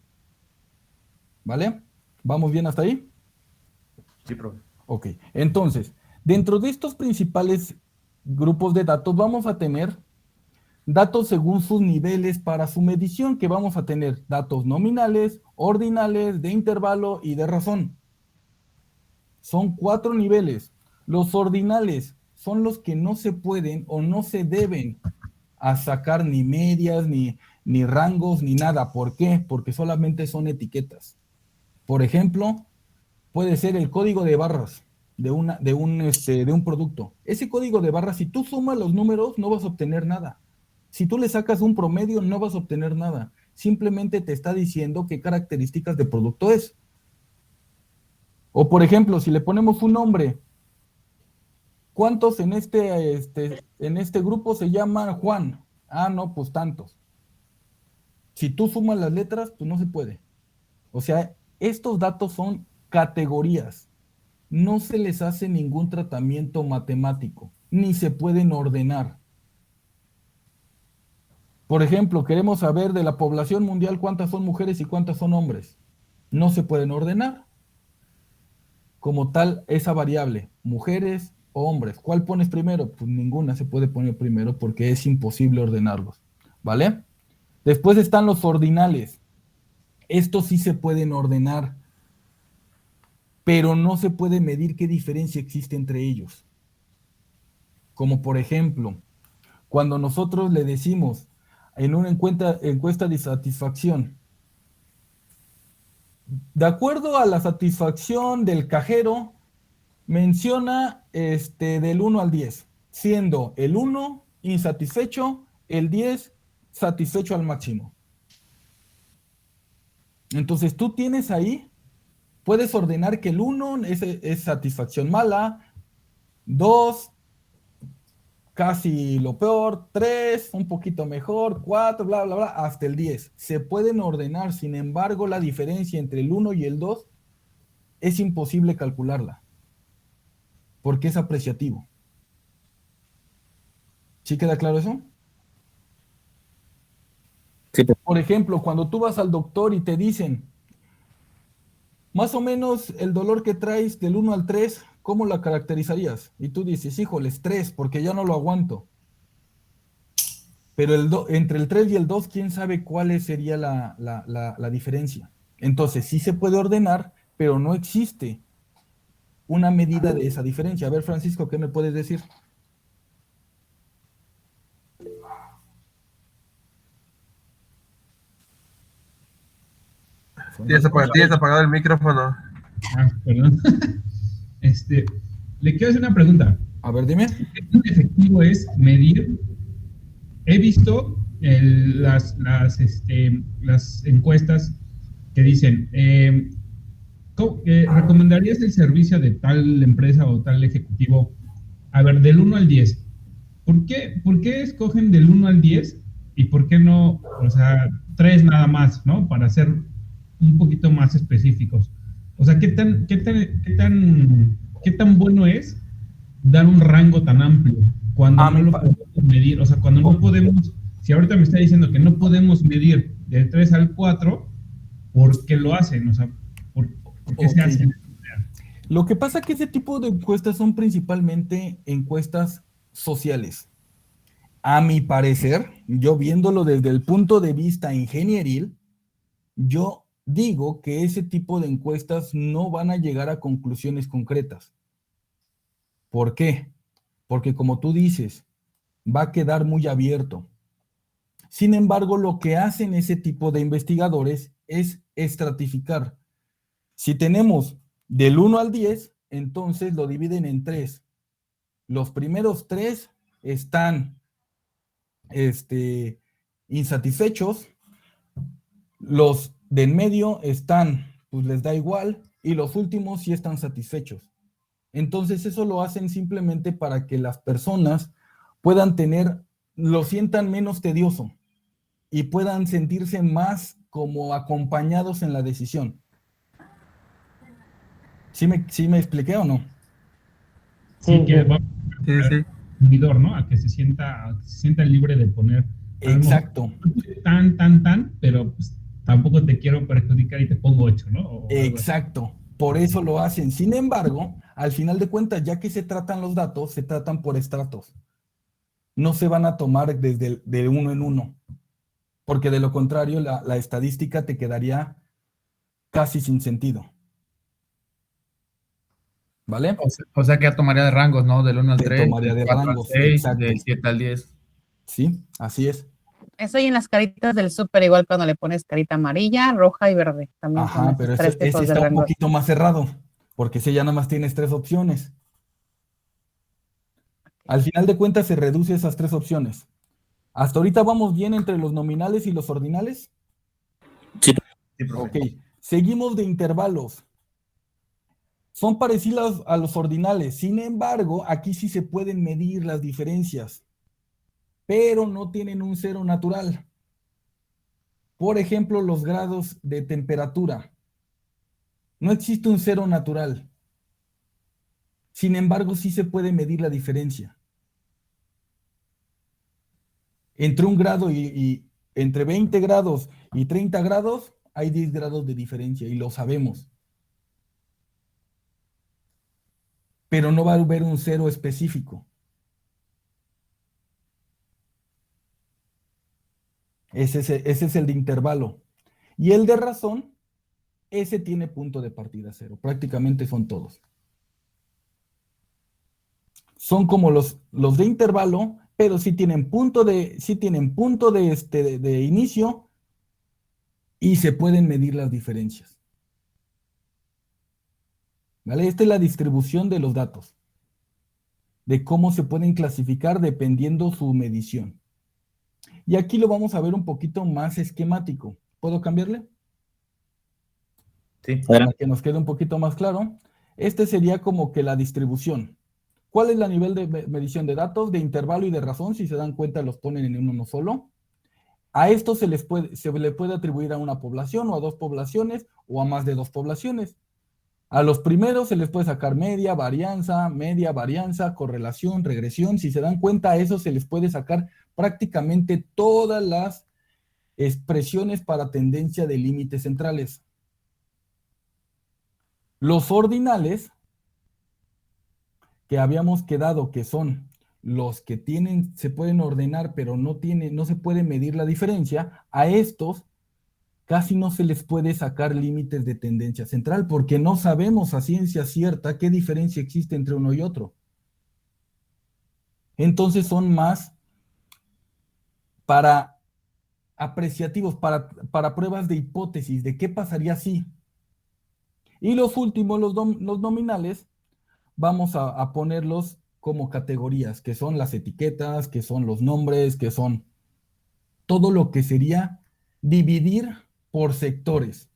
¿Vale? ¿Vamos bien hasta ahí? Sí, profe. Ok, entonces, dentro de estos principales grupos de datos vamos a tener datos según sus niveles para su medición, que vamos a tener datos nominales, ordinales, de intervalo y de razón. Son 4 niveles. Los ordinales son los que no se pueden o no se deben a sacar ni medias, ni rangos, ni nada. ¿Por qué? Porque solamente son etiquetas. Por ejemplo, puede ser el código de barras de un producto. Ese código de barras, si tú sumas los números, no vas a obtener nada. Si tú le sacas un promedio, no vas a obtener nada. Simplemente te está diciendo qué características de producto es. O por ejemplo, si le ponemos un nombre, ¿cuántos en este grupo se llaman Juan? Ah, no, pues tantos. Si tú sumas las letras, pues no se puede. O sea, estos datos son categorías. No se les hace ningún tratamiento matemático, ni se pueden ordenar. Por ejemplo, queremos saber de la población mundial cuántas son mujeres y cuántas son hombres. No se pueden ordenar. Como tal, esa variable, mujeres o hombres, ¿cuál pones primero? Pues ninguna se puede poner primero porque es imposible ordenarlos, ¿vale? Después están los ordinales. Estos sí se pueden ordenar, pero no se puede medir qué diferencia existe entre ellos. Como por ejemplo, cuando nosotros le decimos en una encuesta de satisfacción, de acuerdo a la satisfacción del cajero, menciona del 1 al 10, siendo el 1 insatisfecho, el 10 satisfecho al máximo. Entonces tú tienes ahí, puedes ordenar que el 1 es satisfacción mala, 2 casi lo peor, 3 un poquito mejor, 4 bla bla bla, hasta el 10. Se pueden ordenar, sin embargo la diferencia entre el 1 y el 2 es imposible calcularla, porque es apreciativo. ¿Sí queda claro eso? Sí. Por ejemplo, cuando tú vas al doctor y te dicen, más o menos el dolor que traes del 1 al 3, ¿cómo la caracterizarías? Y tú dices, híjoles, 3, porque ya no lo aguanto. Pero entre el 3 y el 2, ¿quién sabe cuál sería la diferencia? Entonces, sí se puede ordenar, pero no existe una medida de esa diferencia. A ver, Francisco, ¿qué me puedes decir? Tienes apagado el micrófono. Perdón. Le quiero hacer una pregunta. A ver, dime. ¿Qué tan efectivo es medir? He visto las encuestas que dicen, ¿recomendarías el servicio de tal empresa o tal ejecutivo? A ver, del 1 al 10. ¿Por qué escogen del 1 al 10 y por qué no, o sea, 3 nada más, ¿no? Para ser un poquito más específicos. O sea, ¿qué tan bueno es dar un rango tan amplio cuando no lo podemos medir? O sea, cuando no podemos, si ahorita me está diciendo que no podemos medir del 3 al 4, ¿por qué lo hacen? O sea, ¿por qué se hacen? Lo que pasa es que ese tipo de encuestas son principalmente encuestas sociales. A mi parecer, yo viéndolo desde el punto de vista ingenieril, yo digo que ese tipo de encuestas no van a llegar a conclusiones concretas. ¿Por qué? Porque como tú dices, va a quedar muy abierto. Sin embargo, lo que hacen ese tipo de investigadores es estratificar. Si tenemos del 1 al 10, entonces lo dividen en 3. Los primeros 3 están insatisfechos, los de en medio están, pues les da igual, y los últimos sí están satisfechos. Entonces eso lo hacen simplemente para que las personas puedan lo sientan menos tedioso y puedan sentirse más como acompañados en la decisión. ¿Sí me expliqué o no? Sí, que va al consumidor, ¿no? A que se sienta libre de poner. Exacto. Pero pues, tampoco te quiero perjudicar y te pongo 8, ¿no? Exacto. Por eso lo hacen. Sin embargo, al final de cuentas, ya que se tratan los datos, se tratan por estratos. No se van a tomar de uno en uno. Porque de lo contrario, la estadística te quedaría casi sin sentido. ¿Vale? O sea que ya tomaría de rangos, ¿no? Del 1 al 3, tomaría de 4 al rangos, 6, exacto. del 7 al 10. Sí, así es. Eso y en las caritas del súper, igual cuando le pones carita amarilla, roja y verde. También. Ajá, pero ese está un poquito más cerrado, porque ese ya nada más tienes 3 opciones. Al final de cuentas se reduce esas 3 opciones. ¿Hasta ahorita vamos bien entre los nominales y los ordinales? Sí. Ok, seguimos de intervalos. Son parecidas a los ordinales, sin embargo, aquí sí se pueden medir las diferencias, pero no tienen un cero natural. Por ejemplo, los grados de temperatura. No existe un cero natural. Sin embargo, sí se puede medir la diferencia. Entre 1 grado y entre 20 grados y 30 grados, hay 10 grados de diferencia y lo sabemos. Pero no va a haber un cero específico. Ese es el de intervalo. Y el de razón, ese tiene punto de partida 0. Prácticamente son todos. Son como los de intervalo, pero sí tienen punto de inicio y se pueden medir las diferencias. ¿Vale? Esta es la distribución de los datos, de cómo se pueden clasificar dependiendo su medición. Y aquí lo vamos a ver un poquito más esquemático. ¿Puedo cambiarle? Sí. Para que nos quede un poquito más claro. Este sería como que la distribución. ¿Cuál es el nivel de medición de datos, de intervalo y de razón? Si se dan cuenta, los ponen en uno solo. A esto se le puede atribuir a una población o a 2 poblaciones o a más de 2 poblaciones. A los primeros se les puede sacar media, varianza, correlación, regresión. Si se dan cuenta, a eso se les puede sacar prácticamente todas las expresiones para tendencia de límites centrales. Los ordinales, que habíamos quedado que son los que tienen, se pueden ordenar, pero no se puede medir la diferencia, a estos casi no se les puede sacar límites de tendencia central, porque no sabemos a ciencia cierta qué diferencia existe entre uno y otro. Entonces son más para apreciativos, para pruebas de hipótesis, de qué pasaría si. Y los últimos, los nominales, vamos a ponerlos como categorías, que son las etiquetas, que son los nombres, que son todo lo que sería dividir por sectores.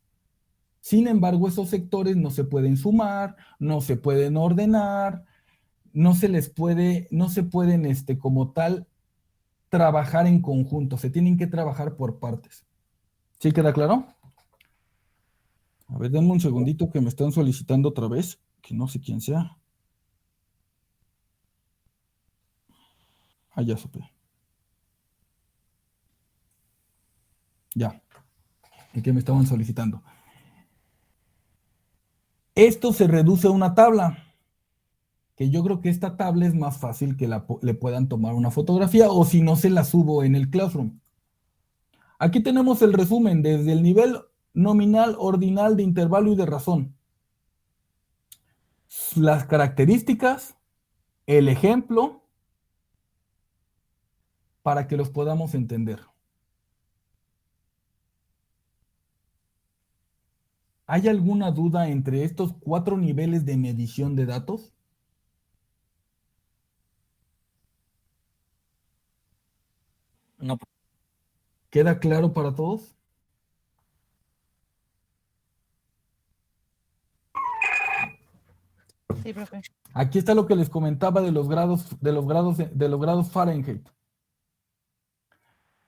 Sin embargo, esos sectores no se pueden sumar, no se pueden ordenar, no se pueden como tal trabajar en conjunto, se tienen que trabajar por partes. ¿Sí queda claro? A ver, denme un segundito que me están solicitando otra vez, que no sé quién sea. Ah, ya supe. Ya. ¿Y qué me estaban solicitando? Esto se reduce a una tabla, que yo creo que esta tabla es más fácil que le puedan tomar una fotografía, o si no, se la subo en el Classroom. Aquí tenemos el resumen desde el nivel nominal, ordinal, de intervalo y de razón. Las características, el ejemplo, para que los podamos entender. ¿Hay alguna duda entre estos 4 niveles de medición de datos? No. ¿Queda claro para todos? Sí, profe. Aquí está lo que les comentaba de los grados Fahrenheit.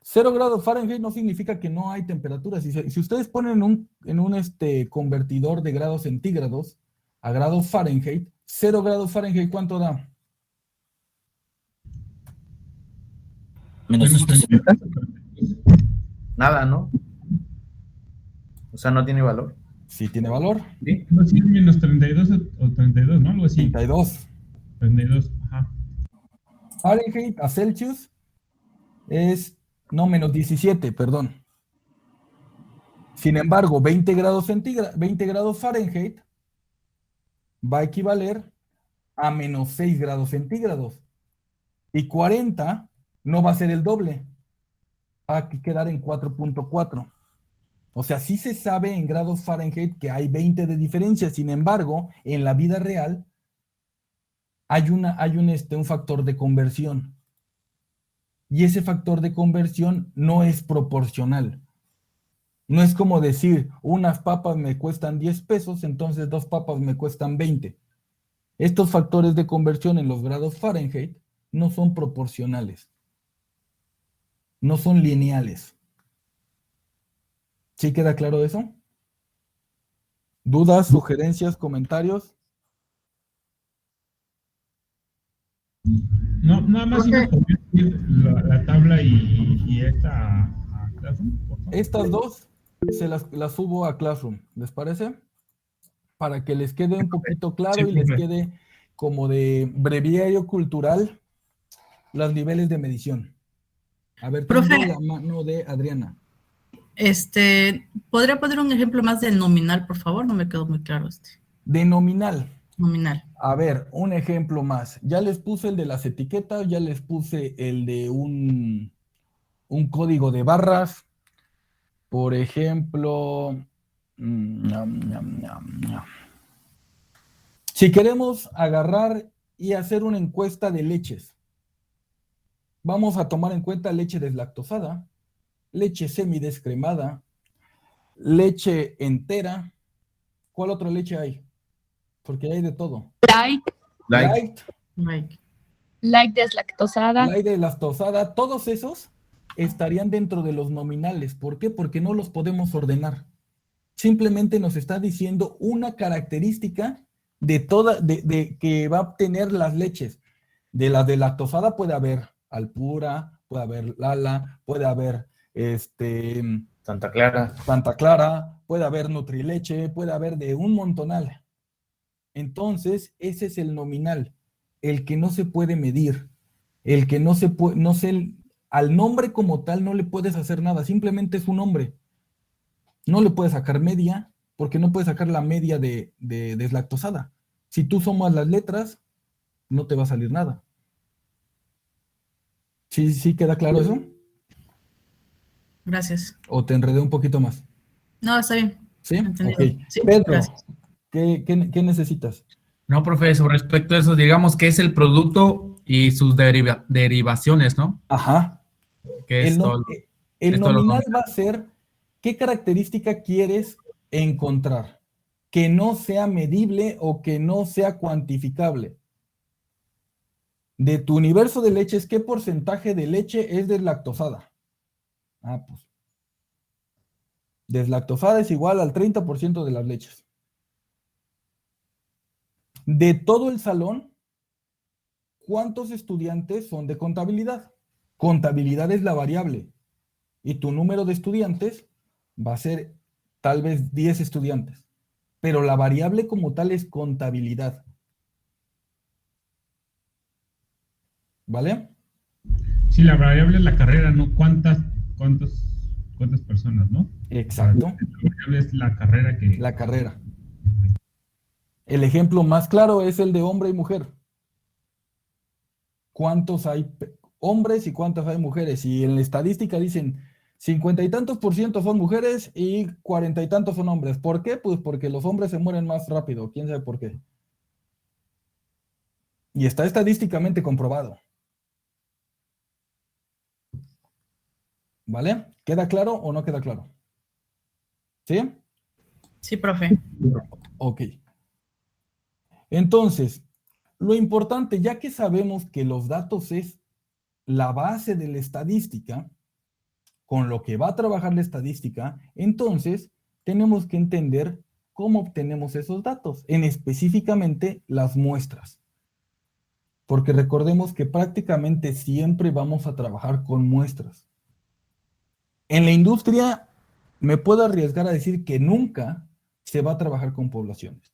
0 grados Fahrenheit no significa que no hay temperatura. Si ustedes ponen en un convertidor de grados centígrados a grados Fahrenheit, 0 grados Fahrenheit, ¿cuánto da? Menos 60. Nada, ¿no? O sea, no tiene valor. Sí tiene valor. ¿Sí? No, sí, menos 32 o 32, ¿no? Algo así. 32. 32, ajá. Fahrenheit a Celsius es, no, menos 17, perdón. Sin embargo, 20 grados Fahrenheit va a equivaler a menos 6 grados centígrados. Y 40 no va a ser el doble. Va a quedar en 4.4. O sea, sí se sabe en grados Fahrenheit que hay 20 de diferencia. Sin embargo, en la vida real hay un factor de conversión. Y ese factor de conversión no es proporcional. No es como decir, unas papas me cuestan 10 pesos, entonces 2 papas me cuestan 20. Estos factores de conversión en los grados Fahrenheit no son proporcionales. No son lineales. ¿Sí queda claro eso? ¿Dudas, sugerencias, comentarios? No, nada más si nos podrías la tabla y esta a Classroom, por favor. Estas dos se las subo a Classroom, ¿les parece? Para que les quede un poquito claro y les quede como de breviario cultural los niveles de medición. A ver, tengo la mano de Adriana. ¿Podría poner un ejemplo más del nominal, por favor? No me quedó muy claro De nominal. Nominal. A ver, un ejemplo más. Ya les puse el de las etiquetas, ya les puse el de un código de barras. Por ejemplo, si queremos agarrar y hacer una encuesta de leches, vamos a tomar en cuenta leche deslactosada, leche semidescremada, leche entera. ¿Cuál otra leche hay? Porque hay de todo. Light deslactosada. Light deslactosada. Todos esos estarían dentro de los nominales. ¿Por qué? Porque no los podemos ordenar. Simplemente nos está diciendo una característica de que va a obtener las leches. De la deslactosada puede haber Alpura, puede haber Lala, puede haber Santa Clara, puede haber Nutrileche, puede haber de un montonal. Entonces, ese es el nominal, el que no se puede medir, El que no se puede, al nombre como tal no le puedes hacer nada, simplemente es un nombre. No le puedes sacar media, porque no puedes sacar la media de deslactosada. Si tú sumas las letras, no te va a salir nada. ¿Sí queda claro eso? Gracias. ¿O te enredé un poquito más? No, está bien. ¿Sí? Entendido. Ok. Sí, Pedro, gracias. ¿qué necesitas? No, profe, sobre respecto a eso, digamos que es el producto y sus derivaciones, ¿no? Ajá. Que es todo, El es todo lo nominal nominal. va a ser qué característica quieres encontrar, que no sea medible o que no sea cuantificable. De tu universo de leches, ¿qué porcentaje de leche es deslactosada? Ah, pues. Deslactosada es igual al 30% de las leches. De todo el salón, ¿cuántos estudiantes son de contabilidad? Contabilidad es la variable. Y tu número de estudiantes va a ser tal vez 10 estudiantes. Pero la variable como tal es contabilidad. ¿Vale? Sí, la variable es la carrera, ¿no? ¿Cuántas personas, no? Exacto. La variable es la carrera que... La carrera. El ejemplo más claro es el de hombre y mujer. ¿Cuántos hay hombres y cuántas hay mujeres? Y en la estadística dicen 50 y tantos % son mujeres y 40 y tantos son hombres. ¿Por qué? Pues porque los hombres se mueren más rápido. ¿Quién sabe por qué? Y está estadísticamente comprobado. ¿Vale? ¿Queda claro o no queda claro? ¿Sí? Sí, profe. Ok. Entonces, lo importante, ya que sabemos que los datos es la base de la estadística, con lo que va a trabajar la estadística, entonces tenemos que entender cómo obtenemos esos datos, específicamente las muestras. Porque recordemos que prácticamente siempre vamos a trabajar con muestras. En la industria me puedo arriesgar a decir que nunca se va a trabajar con poblaciones.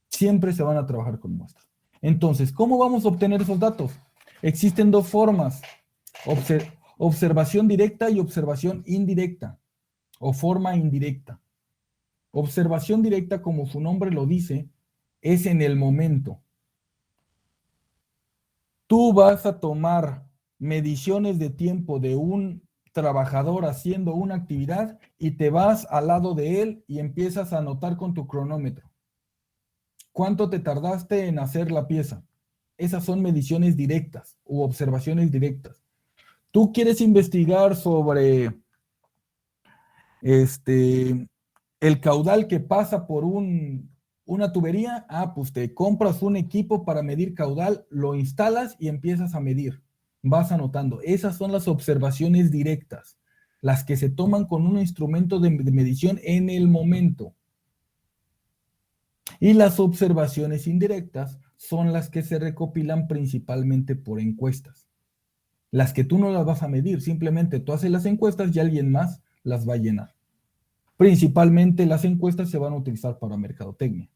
Siempre se van a trabajar con muestras. Entonces, ¿cómo vamos a obtener esos datos? Existen dos formas, observación directa y observación indirecta, o forma indirecta. Observación directa, como su nombre lo dice, es en el momento. Tú vas a tomar mediciones de tiempo de un trabajador haciendo una actividad y te vas al lado de él y empiezas a anotar con tu cronómetro. ¿Cuánto te tardaste en hacer la pieza? Esas son mediciones directas u observaciones directas. Tú quieres investigar sobre el caudal que pasa por una tubería. Ah, pues te compras un equipo para medir caudal, lo instalas y empiezas a medir. Vas anotando. Esas son las observaciones directas, las que se toman con un instrumento de medición en el momento. Y las observaciones indirectas son las que se recopilan principalmente por encuestas. Las que tú no las vas a medir, simplemente tú haces las encuestas y alguien más las va a llenar. Principalmente las encuestas se van a utilizar para mercadotecnia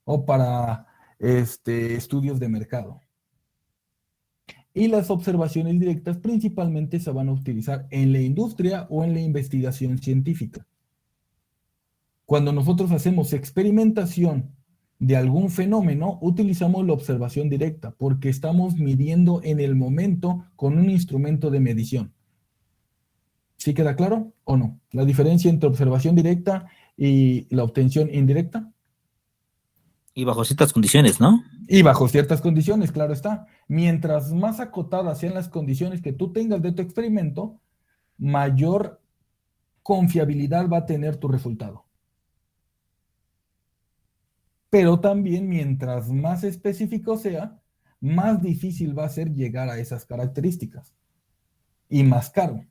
o para estudios de mercado. Y las observaciones directas principalmente se van a utilizar en la industria o en la investigación científica. Cuando nosotros hacemos experimentación de algún fenómeno, utilizamos la observación directa porque estamos midiendo en el momento con un instrumento de medición. ¿Sí queda claro o no? La diferencia entre observación directa y la obtención indirecta. Y bajo ciertas condiciones, ¿no? Y bajo ciertas condiciones, claro está. Mientras más acotadas sean las condiciones que tú tengas de tu experimento, mayor confiabilidad va a tener tu resultado. Pero también mientras más específico sea, más difícil va a ser llegar a esas características. Y más caro.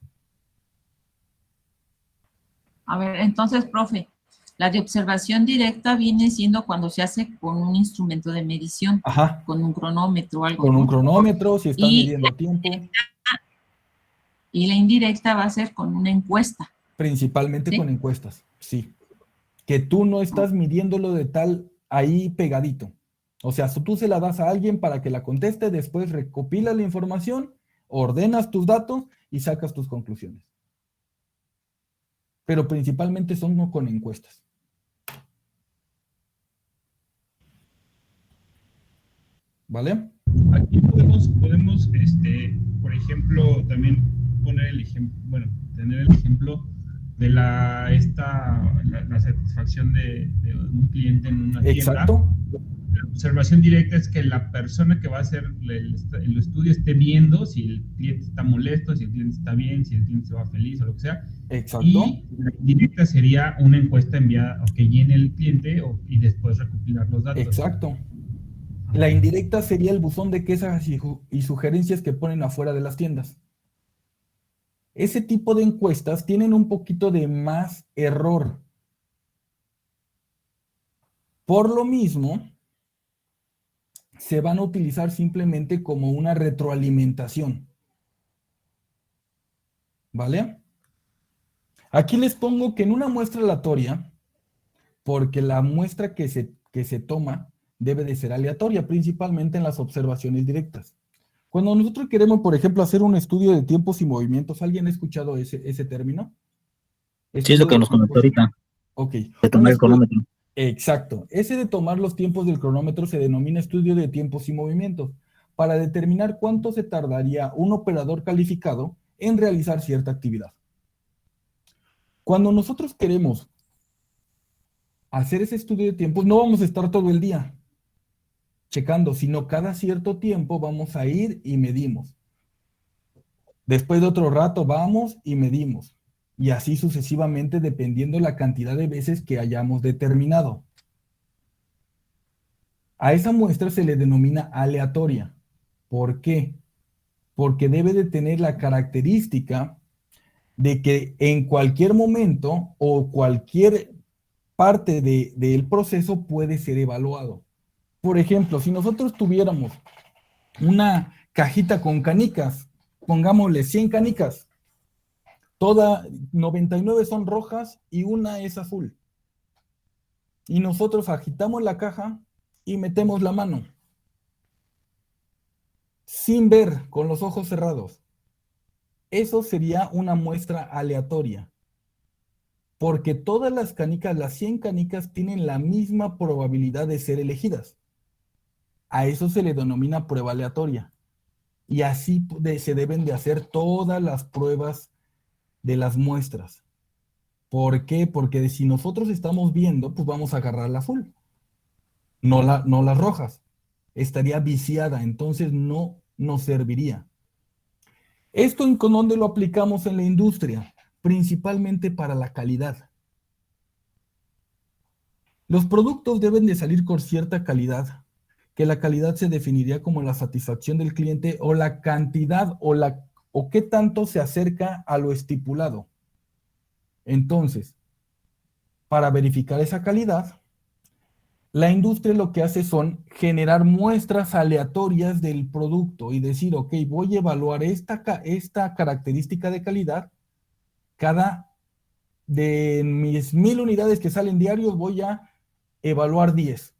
A ver, entonces, profe, la de observación directa viene siendo cuando se hace con un instrumento de medición. Ajá. Con un cronómetro o algo. Con un ¿no? cronómetro, si estás midiendo tiempo. Y la indirecta va a ser con una encuesta. Principalmente ¿sí? Con encuestas, sí. Que tú no estás midiéndolo de tal ahí pegadito. O sea, tú se la das a alguien para que la conteste, después recopilas la información, ordenas tus datos y sacas tus conclusiones. Pero principalmente son con encuestas. ¿Vale? Aquí podemos por ejemplo, también poner el ejemplo, bueno, tener el ejemplo de la satisfacción de un cliente en una tienda. Exacto. La observación directa es que la persona que va a hacer el estudio esté viendo si el cliente está molesto, si el cliente está bien, si el cliente se va feliz o lo que sea. Exacto. Y la indirecta sería una encuesta enviada que llene el cliente y después recopilar los datos. Exacto. La indirecta sería el buzón de quejas y sugerencias que ponen afuera de las tiendas. Ese tipo de encuestas tienen un poquito de más error. Por lo mismo, se van a utilizar simplemente como una retroalimentación. ¿Vale? Aquí les pongo que en una muestra aleatoria, porque la muestra que se toma debe de ser aleatoria, principalmente en las observaciones directas. Cuando nosotros queremos, por ejemplo, hacer un estudio de tiempos y movimientos, ¿alguien ha escuchado ese término? Sí, es lo que nos comentó ahorita. Ok. De tomar el cronómetro. Exacto. Ese de tomar los tiempos del cronómetro se denomina estudio de tiempos y movimientos, para determinar cuánto se tardaría un operador calificado en realizar cierta actividad. Cuando nosotros queremos hacer ese estudio de tiempos, no vamos a estar todo el día checando, sino cada cierto tiempo vamos a ir y medimos. Después de otro rato vamos y medimos. Y así sucesivamente dependiendo la cantidad de veces que hayamos determinado. A esa muestra se le denomina aleatoria. ¿Por qué? Porque debe de tener la característica de que en cualquier momento o cualquier parte del proceso puede ser evaluado. Por ejemplo, si nosotros tuviéramos una cajita con canicas, pongámosle 100 canicas, 99 son rojas y una es azul. Y nosotros agitamos la caja y metemos la mano, sin ver, con los ojos cerrados. Eso sería una muestra aleatoria. Porque todas las canicas, las 100 canicas, tienen la misma probabilidad de ser elegidas. A eso se le denomina prueba aleatoria. Y así se deben de hacer todas las pruebas de las muestras. ¿Por qué? Porque si nosotros estamos viendo, pues vamos a agarrar la azul, no las rojas. Estaría viciada, entonces no nos serviría. ¿Esto en dónde lo aplicamos en la industria? Principalmente para la calidad. Los productos deben de salir con cierta calidad, que la calidad se definiría como la satisfacción del cliente o la cantidad o qué tanto se acerca a lo estipulado. Entonces, para verificar esa calidad, la industria lo que hace son generar muestras aleatorias del producto y decir, ok, voy a evaluar esta característica de calidad. De mis 1000 unidades que salen diarios voy a evaluar 10.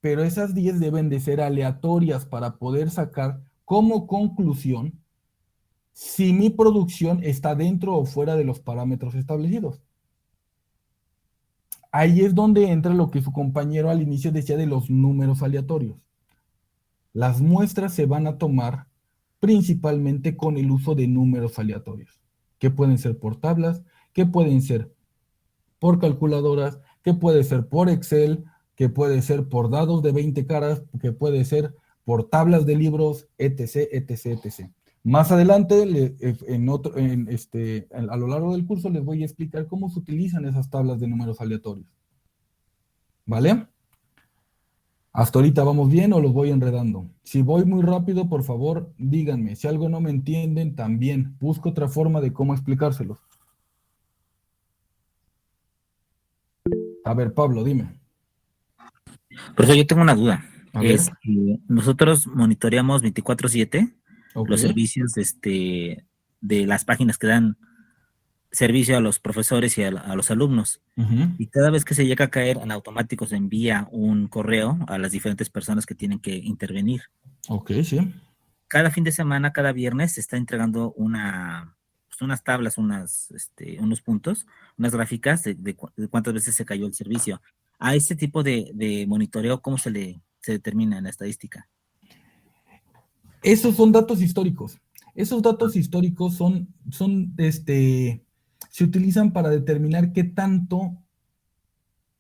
Pero esas 10 deben de ser aleatorias para poder sacar como conclusión si mi producción está dentro o fuera de los parámetros establecidos. Ahí es donde entra lo que su compañero al inicio decía de los números aleatorios. Las muestras se van a tomar principalmente con el uso de números aleatorios, que pueden ser por tablas, que pueden ser por calculadoras, que puede ser por Excel, que puede ser por dados de 20 caras, que puede ser por tablas de libros, etc., etc., etc. Más adelante, a lo largo del curso, les voy a explicar cómo se utilizan esas tablas de números aleatorios. ¿Vale? ¿Hasta ahorita vamos bien o los voy enredando? Si voy muy rápido, por favor, díganme. Si algo no me entienden, también busco otra forma de cómo explicárselos. A ver, Pablo, dime. Profesor, yo tengo una duda. Nosotros monitoreamos 24/7 los servicios de las páginas que dan servicio a los profesores y a los alumnos. Ujú. Y cada vez que se llega a caer, en automático se envía un correo a las diferentes personas que tienen que intervenir. Ok, sí. Cada fin de semana, cada viernes, se está entregando unas tablas, unos puntos, unas gráficas de cuántas veces se cayó el servicio. A este tipo de monitoreo, ¿cómo se determina en la estadística? Esos son datos históricos. Esos datos históricos se utilizan para determinar qué tanto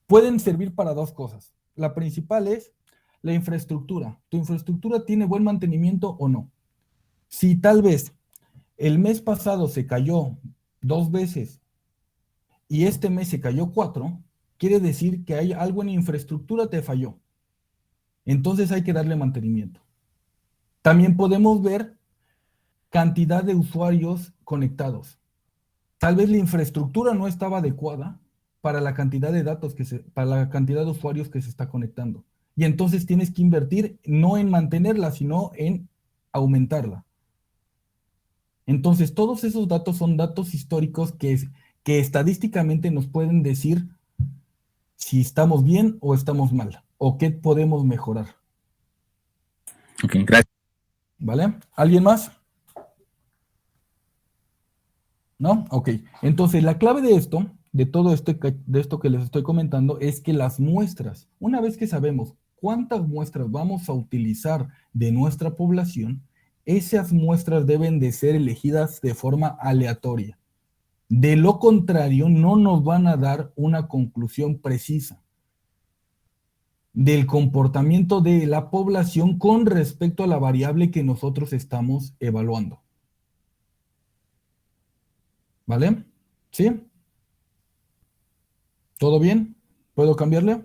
pueden servir para dos cosas. La principal es la infraestructura. ¿Tu infraestructura tiene buen mantenimiento o no? Si tal vez el mes pasado se cayó 2 veces y este mes se cayó 4, quiere decir que hay algo en infraestructura te falló. Entonces hay que darle mantenimiento. También podemos ver cantidad de usuarios conectados. Tal vez la infraestructura no estaba adecuada para la cantidad de datos para la cantidad de usuarios que se está conectando. Y entonces tienes que invertir no en mantenerla, sino en aumentarla. Entonces, todos esos datos son datos históricos que estadísticamente nos pueden decir si estamos bien o estamos mal, o qué podemos mejorar. Ok, gracias. ¿Vale? ¿Alguien más? ¿No? Ok. Entonces, la clave de esto, de esto que les estoy comentando, es que las muestras, una vez que sabemos cuántas muestras vamos a utilizar de nuestra población, esas muestras deben de ser elegidas de forma aleatoria. De lo contrario, no nos van a dar una conclusión precisa del comportamiento de la población con respecto a la variable que nosotros estamos evaluando. ¿Vale? ¿Sí? ¿Todo bien? ¿Puedo cambiarle?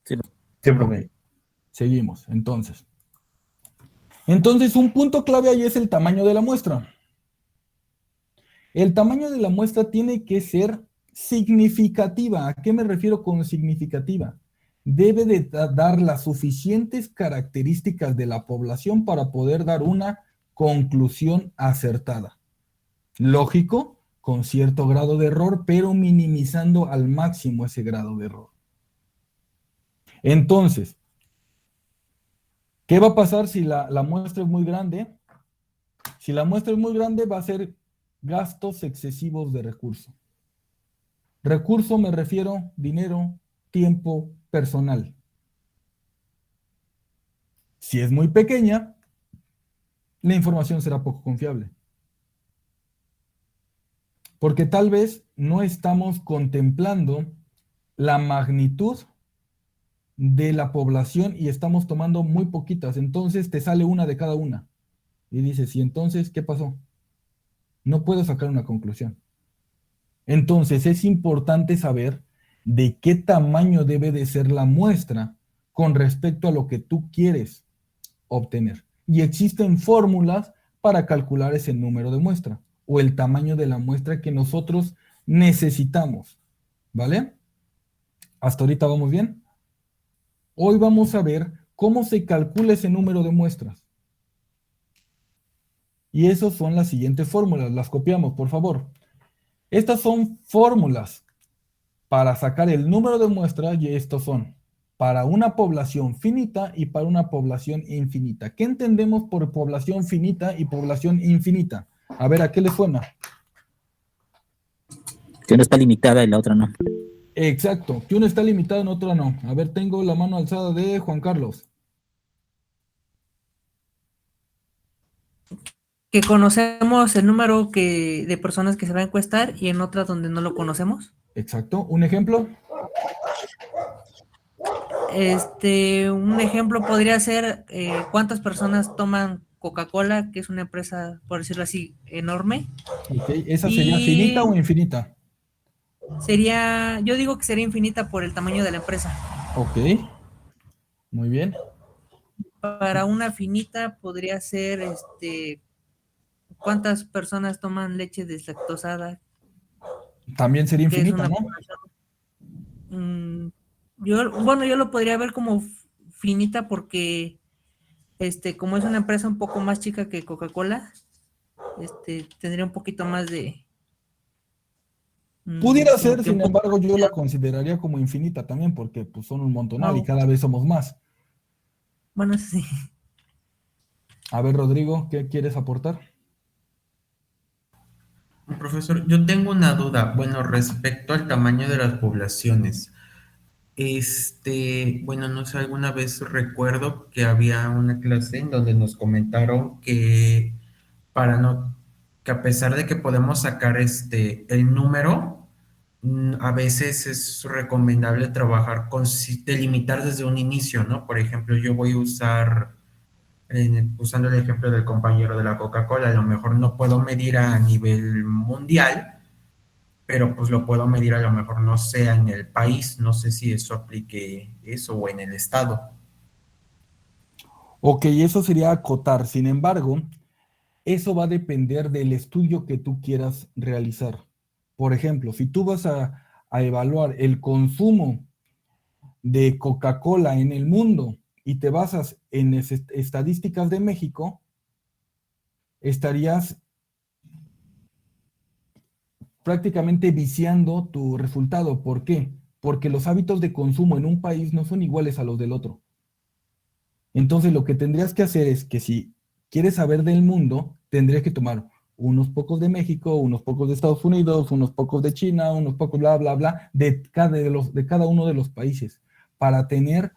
Sí, Ok. Seguimos, entonces. Entonces, un punto clave ahí es el tamaño de la muestra. El tamaño de la muestra tiene que ser significativa. ¿A qué me refiero con significativa? Debe de dar las suficientes características de la población para poder dar una conclusión acertada. Lógico, con cierto grado de error, pero minimizando al máximo ese grado de error. Entonces, ¿qué va a pasar si la muestra es muy grande? Si la muestra es muy grande, va a ser gastos excesivos de recurso. Recurso me refiero dinero, tiempo, personal. Si es muy pequeña, la información será poco confiable. Porque tal vez no estamos contemplando la magnitud de la población y estamos tomando muy poquitas. Entonces te sale una de cada una. Y dices, ¿y entonces qué pasó? No puedo sacar una conclusión. Entonces es importante saber de qué tamaño debe de ser la muestra con respecto a lo que tú quieres obtener. Y existen fórmulas para calcular ese número de muestra o el tamaño de la muestra que nosotros necesitamos. ¿Vale? ¿Hasta ahorita vamos bien? Hoy vamos a ver cómo se calcula ese número de muestras. Y esas son las siguientes fórmulas. Las copiamos, por favor. Estas son fórmulas para sacar el número de muestras y estos son para una población finita y para una población infinita. ¿Qué entendemos por población finita y población infinita? A ver, ¿a qué le suena? Que una está limitada y la otra no. Exacto, que una está limitada y otra no. A ver, tengo la mano alzada de Juan Carlos. Que conocemos el número de personas que se va a encuestar y en otras donde no lo conocemos. Exacto, ¿un ejemplo? Un ejemplo podría ser cuántas personas toman Coca-Cola, que es una empresa, por decirlo así, enorme. Ok, ¿esa sería finita o infinita? Yo digo que sería infinita por el tamaño de la empresa. Ok, muy bien. Para una finita podría ser, ¿cuántas personas toman leche deslactosada? También sería infinita, ¿no? Yo lo podría ver como finita porque, como es una empresa un poco más chica que Coca-Cola, tendría un poquito más de... Pudiera como ser, que sin un poco- embargo, yo la consideraría como infinita también, porque pues, son un montonal y Ah, cada vez somos más. Bueno, eso sí. A ver, Rodrigo, ¿qué quieres aportar? Profesor, yo tengo una duda, bueno, respecto al tamaño de las poblaciones. Bueno, no sé, alguna vez recuerdo que había una clase en donde nos comentaron que que a pesar de que podemos sacar el número, a veces es recomendable trabajar delimitar desde un inicio, ¿no? Por ejemplo, yo voy a usar, usando el ejemplo del compañero de la Coca-Cola, a lo mejor no puedo medir a nivel mundial, pero pues lo puedo medir a lo mejor, no sé, en el país, no sé si eso aplique eso o en el estado. Ok, eso sería acotar. Sin embargo, eso va a depender del estudio que tú quieras realizar. Por ejemplo, si tú vas a evaluar el consumo de Coca-Cola en el mundo y te basas en estadísticas de México, estarías prácticamente viciando tu resultado. ¿Por qué? Porque los hábitos de consumo en un país no son iguales a los del otro. Entonces, lo que tendrías que hacer es que si quieres saber del mundo, tendrías que tomar unos pocos de México, unos pocos de Estados Unidos, unos pocos de China, unos pocos bla, bla, bla, de cada uno de los países, para tener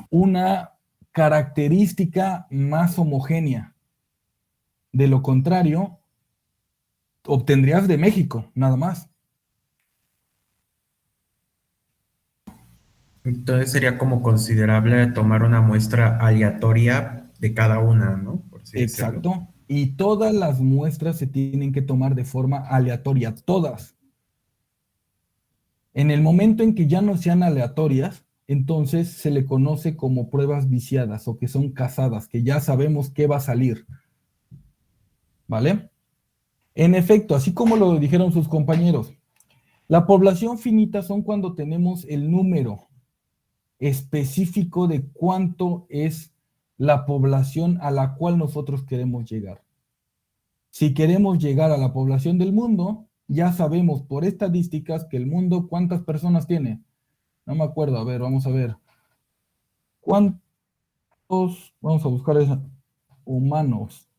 una característica más homogénea. De lo contrario, obtendrías de México, nada más. Entonces sería como considerable tomar una muestra aleatoria de cada una, ¿no? Por así decirlo. Exacto. Y todas las muestras se tienen que tomar de forma aleatoria, todas. En el momento en que ya no sean aleatorias, entonces se le conoce como pruebas viciadas o que son casadas, que ya sabemos qué va a salir. ¿Vale? En efecto, así como lo dijeron sus compañeros, la población finita son cuando tenemos el número específico de cuánto es la población a la cual nosotros queremos llegar. Si queremos llegar a la población del mundo, ya sabemos por estadísticas que el mundo, ¿cuántas personas tiene? No me acuerdo, a ver, vamos a ver. ¿Cuántos? Vamos a buscar eso. Humanos.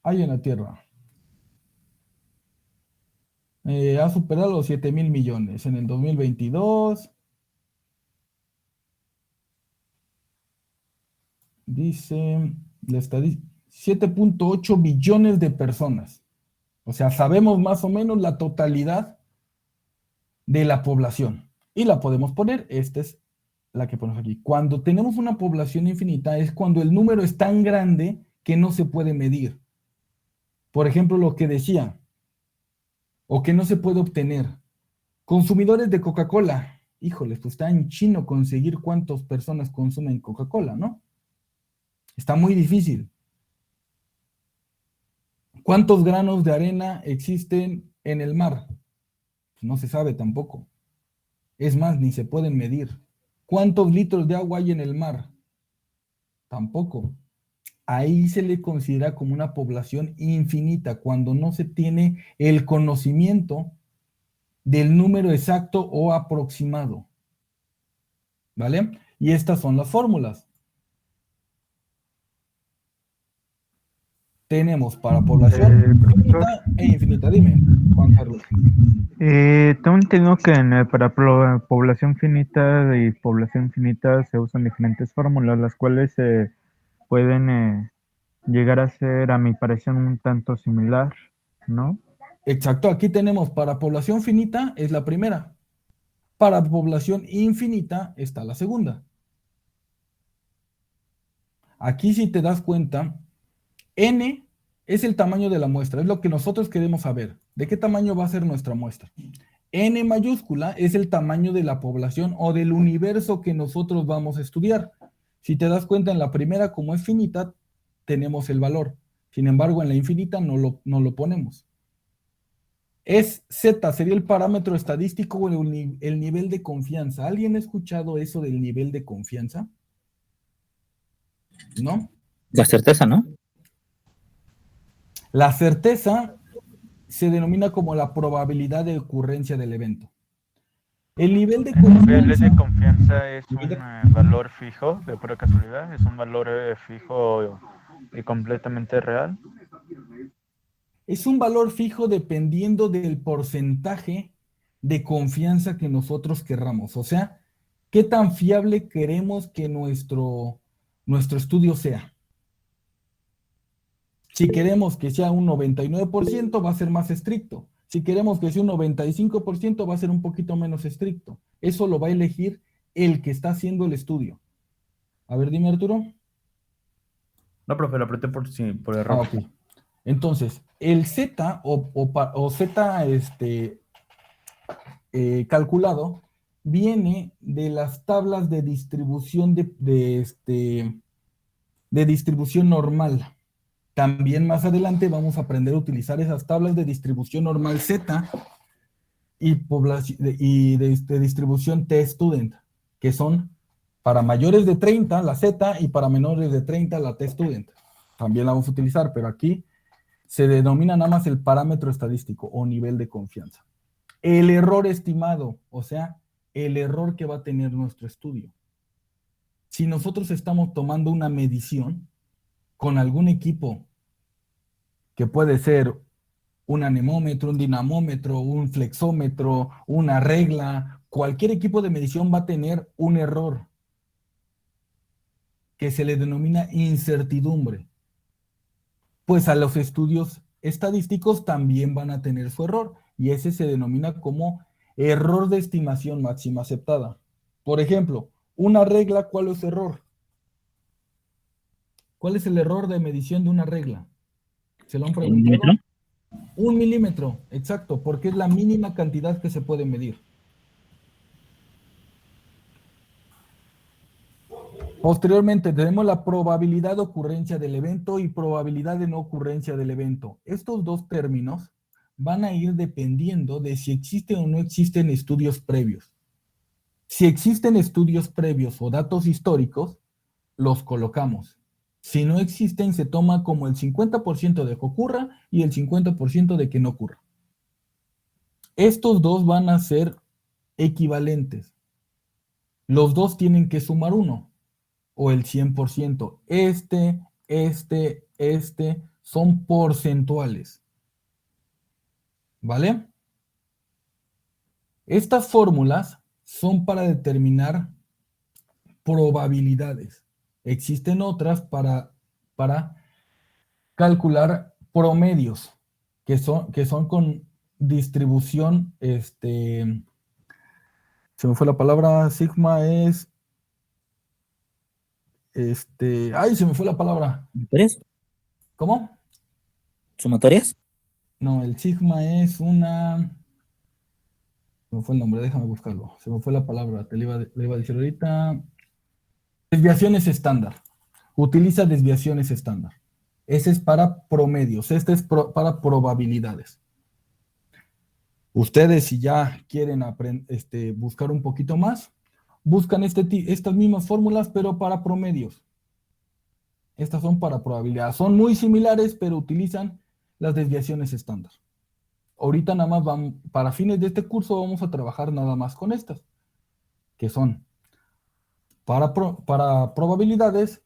Hay en la Tierra. Ha superado los 7,000 millones en el 2022. Dice la estadística, 7.8 billones de personas. O sea, sabemos más o menos la totalidad de la población. Y la podemos poner, esta es la que ponemos aquí. Cuando tenemos una población infinita es cuando el número es tan grande que no se puede medir. Por ejemplo, lo que decía, o que no se puede obtener. Consumidores de Coca-Cola. Híjole, pues está en chino conseguir cuántas personas consumen Coca-Cola, ¿no? Está muy difícil. ¿Cuántos granos de arena existen en el mar? Pues no se sabe tampoco. Es más, ni se pueden medir. ¿Cuántos litros de agua hay en el mar? Tampoco. Ahí se le considera como una población infinita, cuando no se tiene el conocimiento del número exacto o aproximado. ¿Vale? Y estas son las fórmulas. Tenemos para población infinita e infinita. Dime, Juan Carlos. Tengo entendido que para población finita y población finita se usan diferentes fórmulas, las cuales pueden llegar a ser, a mi parecer, un tanto similar, ¿no? Exacto, aquí tenemos para población finita es la primera. Para población infinita está la segunda. Aquí si te das cuenta, N es el tamaño de la muestra, es lo que nosotros queremos saber. ¿De qué tamaño va a ser nuestra muestra? N mayúscula es el tamaño de la población o del universo que nosotros vamos a estudiar. Si te das cuenta, en la primera, como es finita, tenemos el valor. Sin embargo, en la infinita no lo ponemos. Z sería el parámetro estadístico o el nivel de confianza. ¿Alguien ha escuchado eso del nivel de confianza? ¿No? La certeza, ¿no? La certeza se denomina como la probabilidad de ocurrencia del evento. El nivel de confianza es un valor fijo de pura casualidad, es un valor fijo y completamente real. Es un valor fijo dependiendo del porcentaje de confianza que nosotros querramos. O sea, qué tan fiable queremos que nuestro estudio sea. Si queremos que sea un 99%, va a ser más estricto. Si queremos que sea un 95%, va a ser un poquito menos estricto. Eso lo va a elegir el que está haciendo el estudio. A ver, dime, Arturo. No, profe, lo apreté por error. Ok. Entonces, el Z o Z calculado viene de las tablas de distribución de distribución normal. También más adelante vamos a aprender a utilizar esas tablas de distribución normal Z y de distribución T-Student, que son para mayores de 30 la Z y para menores de 30 la T-Student. También la vamos a utilizar, pero aquí se denomina nada más el parámetro estadístico o nivel de confianza. El error estimado, o sea, el error que va a tener nuestro estudio. Si nosotros estamos tomando una medición con algún equipo que puede ser un anemómetro, un dinamómetro, un flexómetro, una regla, cualquier equipo de medición va a tener un error que se le denomina incertidumbre. Pues a los estudios estadísticos también van a tener su error, y ese se denomina como error de estimación máxima aceptada. Por ejemplo, una regla, ¿cuál es su error? ¿Cuál es el error de medición de una regla? ¿Se lo han preguntado? ¿1 milímetro? 1 milímetro, exacto, porque es la mínima cantidad que se puede medir. Posteriormente tenemos la probabilidad de ocurrencia del evento y probabilidad de no ocurrencia del evento. Estos dos términos van a ir dependiendo de si existen o no existen estudios previos. Si existen estudios previos o datos históricos, los colocamos. Si no existen, se toma como el 50% de que ocurra y el 50% de que no ocurra. Estos dos van a ser equivalentes. Los dos tienen que sumar 1 o el 100%. Este son porcentuales. ¿Vale? Estas fórmulas son para determinar probabilidades. Existen otras para calcular promedios, que son con distribución, se me fue la palabra, sigma es, ay, se me fue la palabra. ¿Sumatorias? ¿Cómo? ¿Sumatorias? No, el sigma es una, se me fue el nombre, déjame buscarlo, se me fue la palabra, le iba a decir ahorita. Desviaciones estándar. Utiliza desviaciones estándar. Ese es para promedios. Este es para probabilidades. Ustedes, si ya quieren buscar un poquito más, buscan estas mismas fórmulas, pero para promedios. Estas son para probabilidades. Son muy similares, pero utilizan las desviaciones estándar. Ahorita nada más para fines de este curso vamos a trabajar nada más con estas, que son para probabilidades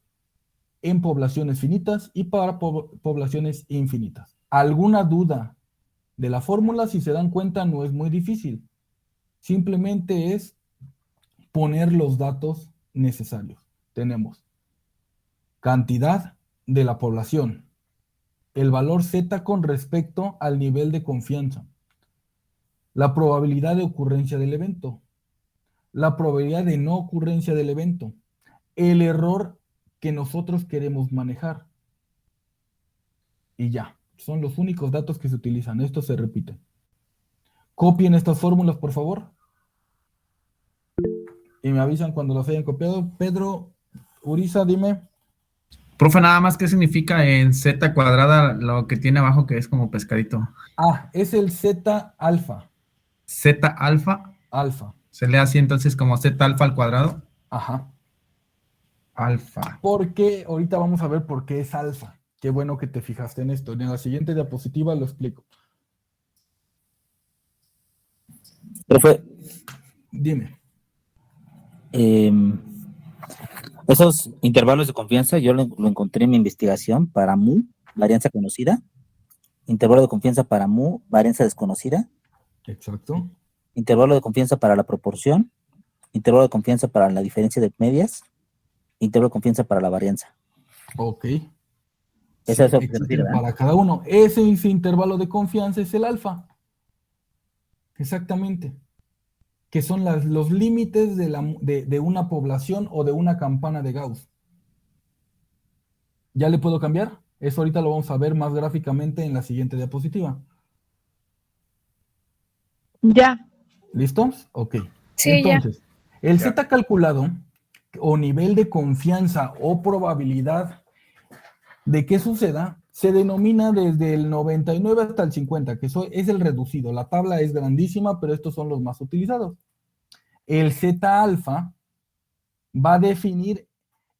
en poblaciones finitas y para poblaciones infinitas. ¿Alguna duda de la fórmula? Si se dan cuenta, no es muy difícil. Simplemente es poner los datos necesarios. Tenemos cantidad de la población, el valor Z con respecto al nivel de confianza, la probabilidad de ocurrencia del evento, la probabilidad de no ocurrencia del evento, el error que nosotros queremos manejar. Y ya, son los únicos datos que se utilizan. Estos se repiten. Copien estas fórmulas, por favor. Y me avisan cuando las hayan copiado. Pedro, Uriza, dime. Profe, nada más, ¿qué significa en Z cuadrada lo que tiene abajo que es como pescadito? Ah, es el Z alfa. Z alfa. Alfa. Se lee así entonces como Z alfa al cuadrado. Ajá. Alfa. Porque ahorita vamos a ver por qué es alfa. Qué bueno que te fijaste en esto. En la siguiente diapositiva lo explico. Profe, Dime. Esos intervalos de confianza yo lo encontré en mi investigación para mu, varianza conocida. Intervalo de confianza para mu, varianza desconocida. Exacto. Intervalo de confianza para la proporción. Intervalo de confianza para la diferencia de medias. Intervalo de confianza para la varianza. Ok. Esa es Existen para cada uno. Ese intervalo de confianza es el alfa. Exactamente. Que son los límites de una población o de una campana de Gauss. ¿Ya le puedo cambiar? Eso ahorita lo vamos a ver más gráficamente en la siguiente diapositiva. Ya. ¿Listos? Ok. Sí, entonces, el Z calculado o nivel de confianza o probabilidad de que suceda se denomina desde el 99 hasta el 50, que es el reducido. La tabla es grandísima, pero estos son los más utilizados. El Z alfa va a definir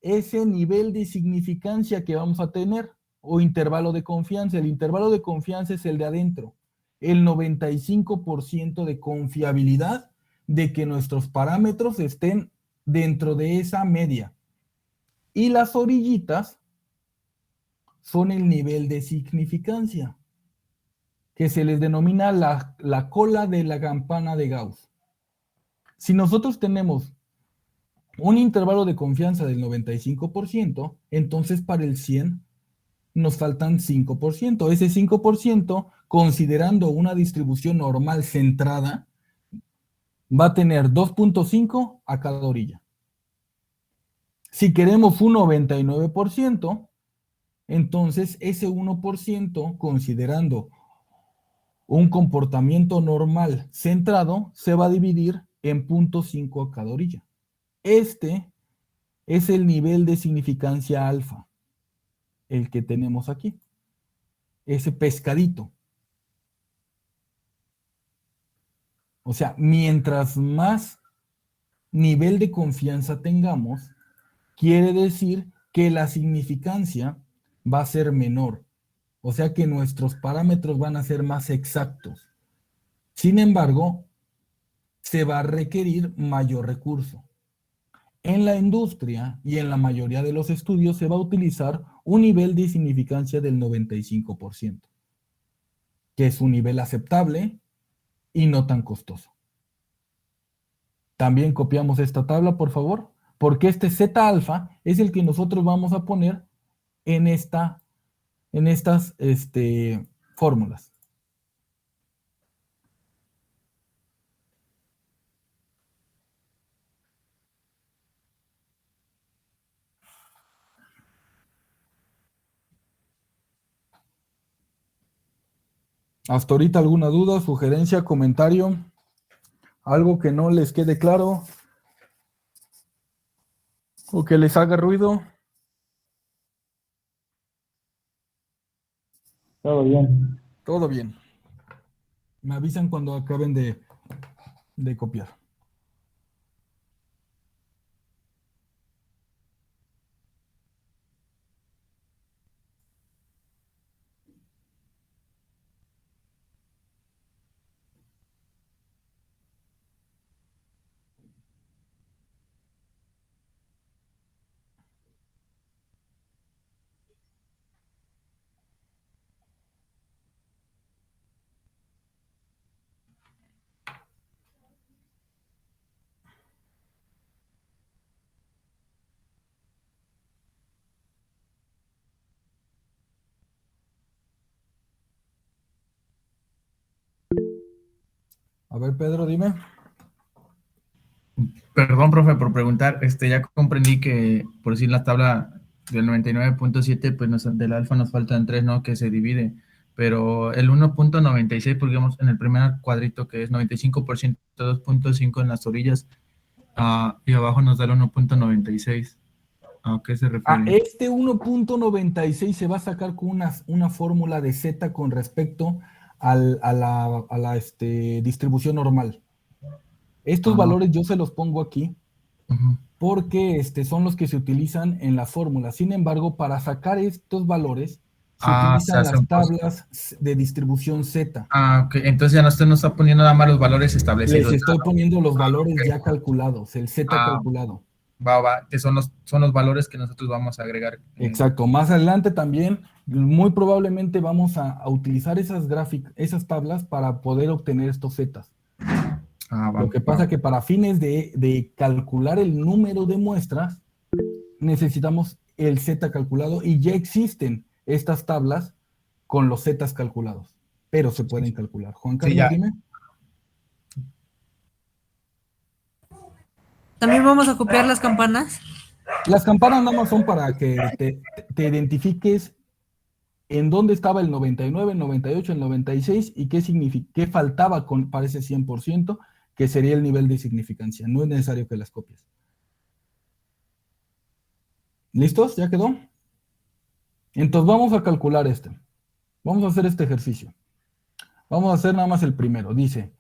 ese nivel de significancia que vamos a tener o intervalo de confianza. El intervalo de confianza es el de adentro. El 95% de confiabilidad de que nuestros parámetros estén dentro de esa media. Y las orillitas son el nivel de significancia, que se les denomina la cola de la campana de Gauss. Si nosotros tenemos un intervalo de confianza del 95%, entonces para el 100 nos faltan 5%. Ese 5%, considerando una distribución normal centrada, va a tener 2.5 a cada orilla. Si queremos un 99%, entonces ese 1%, considerando un comportamiento normal centrado, se va a dividir en 0.5 a cada orilla. Este es el nivel de significancia alfa, el que tenemos aquí, ese pescadito. O sea, mientras más nivel de confianza tengamos, quiere decir que la significancia va a ser menor. O sea que nuestros parámetros van a ser más exactos. Sin embargo, se va a requerir mayor recurso. En la industria y en la mayoría de los estudios se va a utilizar un nivel de significancia del 95%, que es un nivel aceptable y no tan costoso. También copiamos esta tabla, por favor, porque este Z alfa es el que nosotros vamos a poner en estas fórmulas. Hasta ahorita, ¿alguna duda, sugerencia, comentario? ¿Algo que no les quede claro? ¿O que les haga ruido? Todo bien. Todo bien. Me avisan cuando acaben de copiar. A ver, Pedro, dime. Perdón, profe, por preguntar. Ya comprendí que, por decir la tabla del 99.7, pues del alfa nos faltan 3, ¿no? Que se divide. Pero el 1.96, porque digamos en el primer cuadrito, que es 95%, 2.5 en las orillas, y abajo nos da el 1.96. ¿A qué se refiere? Este 1.96 se va a sacar con una fórmula de Z con respecto a la distribución normal. Estos valores yo se los pongo aquí porque son los que se utilizan en la fórmula. Sin embargo, para sacar estos valores se utilizan las tablas de distribución Z. Ok. Entonces ya usted no está poniendo nada más los valores establecidos. Les estoy poniendo los valores ya calculados, el Z calculado. Que son los valores que nosotros vamos a agregar. Exacto. Más adelante también, muy probablemente vamos a utilizar esas tablas para poder obtener estos Zetas. Lo que pasa que para fines de calcular el número de muestras, necesitamos el Z calculado y ya existen estas tablas con los Zetas calculados, pero se pueden calcular. Juan Carlos, dime. ¿También vamos a copiar las campanas? Las campanas nada más son para que te identifiques en dónde estaba el 99, el 98, el 96 y qué faltaba para ese 100%, que sería el nivel de significancia. No es necesario que las copies. ¿Listos? ¿Ya quedó? Entonces vamos a calcular Vamos a hacer este ejercicio. Vamos a hacer nada más el primero. Dice,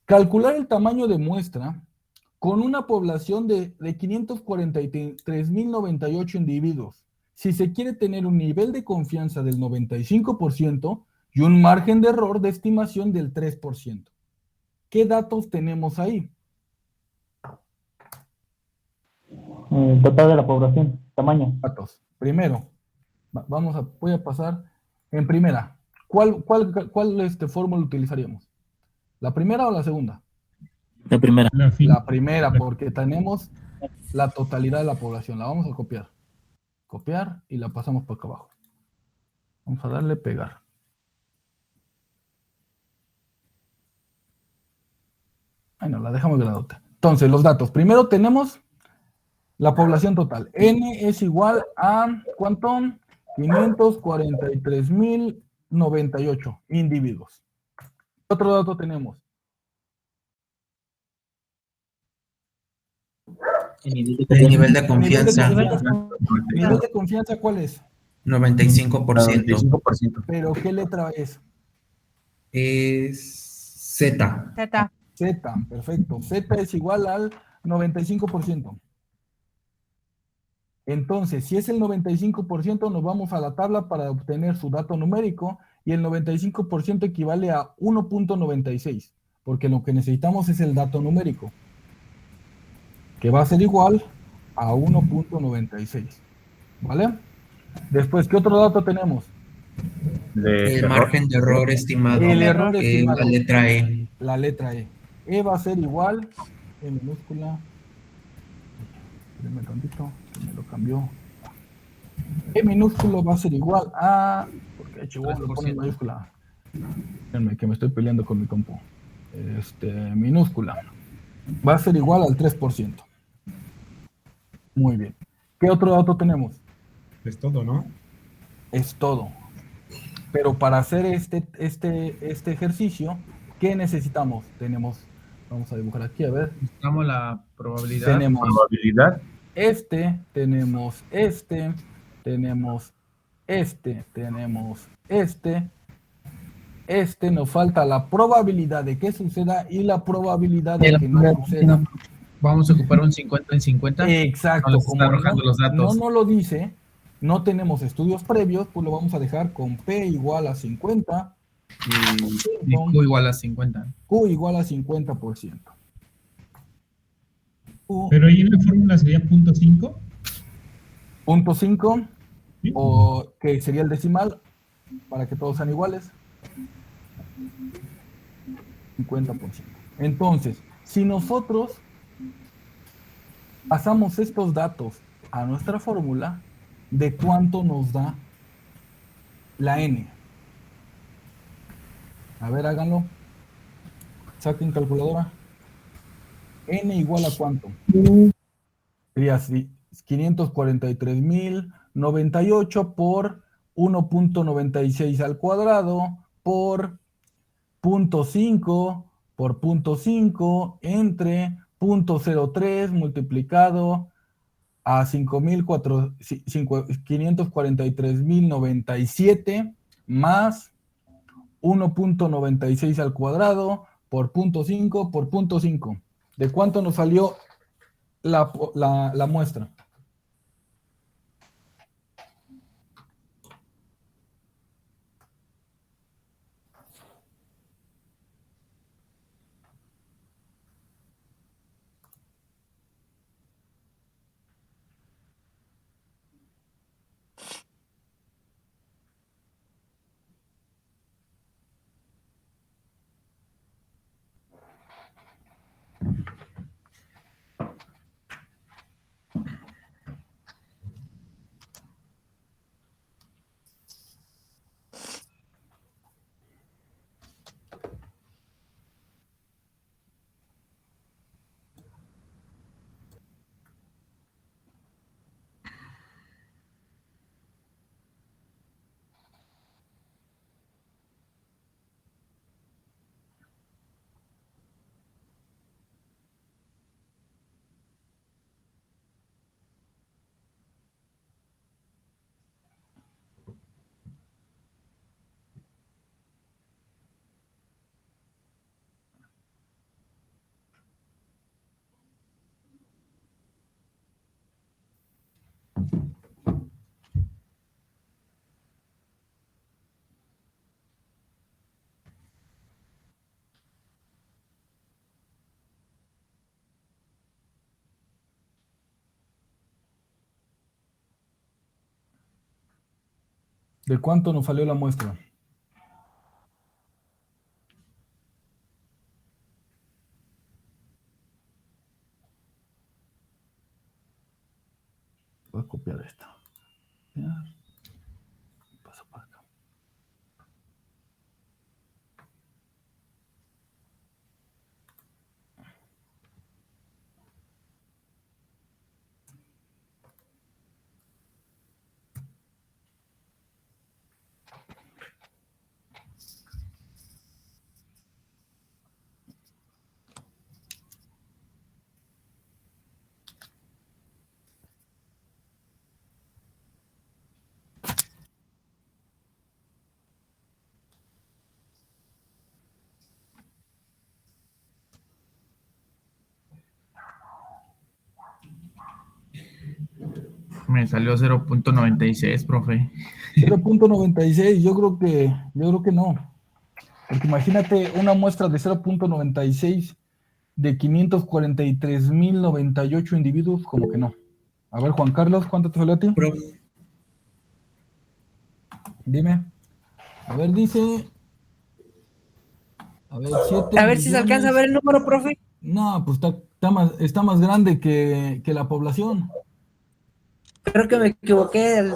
calcular el tamaño de muestra con una población de 543.098 individuos. Si se quiere tener un nivel de confianza del 95% y un margen de error de estimación del 3%. ¿Qué datos tenemos ahí? Total de la población, tamaño. Datos. Primero, voy a pasar en primera. ¿Cuál fórmula utilizaríamos? ¿La primera o la segunda? La primera. La primera, porque tenemos la totalidad de la población. La vamos a copiar. Copiar y la pasamos por acá abajo. Vamos a darle pegar. Bueno, la dejamos grandota. Entonces, los datos. Primero tenemos la población total. N es igual a, ¿cuánto? 543.098 individuos. ¿Qué otro dato tenemos? El nivel de confianza. ¿Nivel de confianza cuál es? 95%. ¿Pero qué letra es? Es Z. Z, perfecto. Z es igual al 95%. Entonces, si es el 95%, nos vamos a la tabla para obtener su dato numérico y el 95% equivale a 1.96, porque lo que necesitamos es el dato numérico, que va a ser igual a 1.96. ¿Vale? Después, ¿qué otro dato tenemos? El margen de error estimado. El error estimado. La letra E. La letra E. E va a ser igual, E minúscula. Espérenme tantito, que me lo cambió. E minúsculo va a ser igual a... Porque Chihuahua lo pone en mayúscula. Espérenme, que me estoy peleando con mi compu. Minúscula. Va a ser igual al 3%. Muy bien. ¿Qué otro dato tenemos? Es todo, ¿no? Es todo. Pero para hacer este ejercicio, ¿qué necesitamos? Vamos a dibujar aquí, a ver. Necesitamos la probabilidad. Tenemos probabilidad. Tenemos nos falta la probabilidad de que suceda y la probabilidad de que no suceda. Vamos a ocupar un 50 en 50. Exacto. Nos está arrojando los datos. No lo dice, no tenemos estudios previos, pues lo vamos a dejar con P igual a 50 y Q igual a 50. Q igual a 50%. Pero ahí en la fórmula sería punto 5. Punto 5, o que sería el decimal, para que todos sean iguales. 50%. Entonces, si nosotros pasamos estos datos a nuestra fórmula, ¿de cuánto nos da la N? A ver, háganlo. Saquen calculadora. N igual a ¿cuánto? Sería 543.098 por 1.96 al cuadrado por 0.5 por 0.5 entre 0.03 multiplicado a 543.097 más 1.96 al cuadrado por 0.5 por 0.5. ¿De cuánto nos salió la muestra? ¿De cuánto nos salió la muestra? Voy a copiar esto. Ya. Paso para acá. Me salió 0.96, profe. 0.96, yo creo que no. Porque imagínate una muestra de 0.96 de 543.098 individuos, como que no. A ver, Juan Carlos, ¿cuánto te salió a ti? Dime. A ver, dice. A ver, 7 A ver si se alcanza a ver el número, profe. No, pues está más grande que la población. Creo que me equivoqué al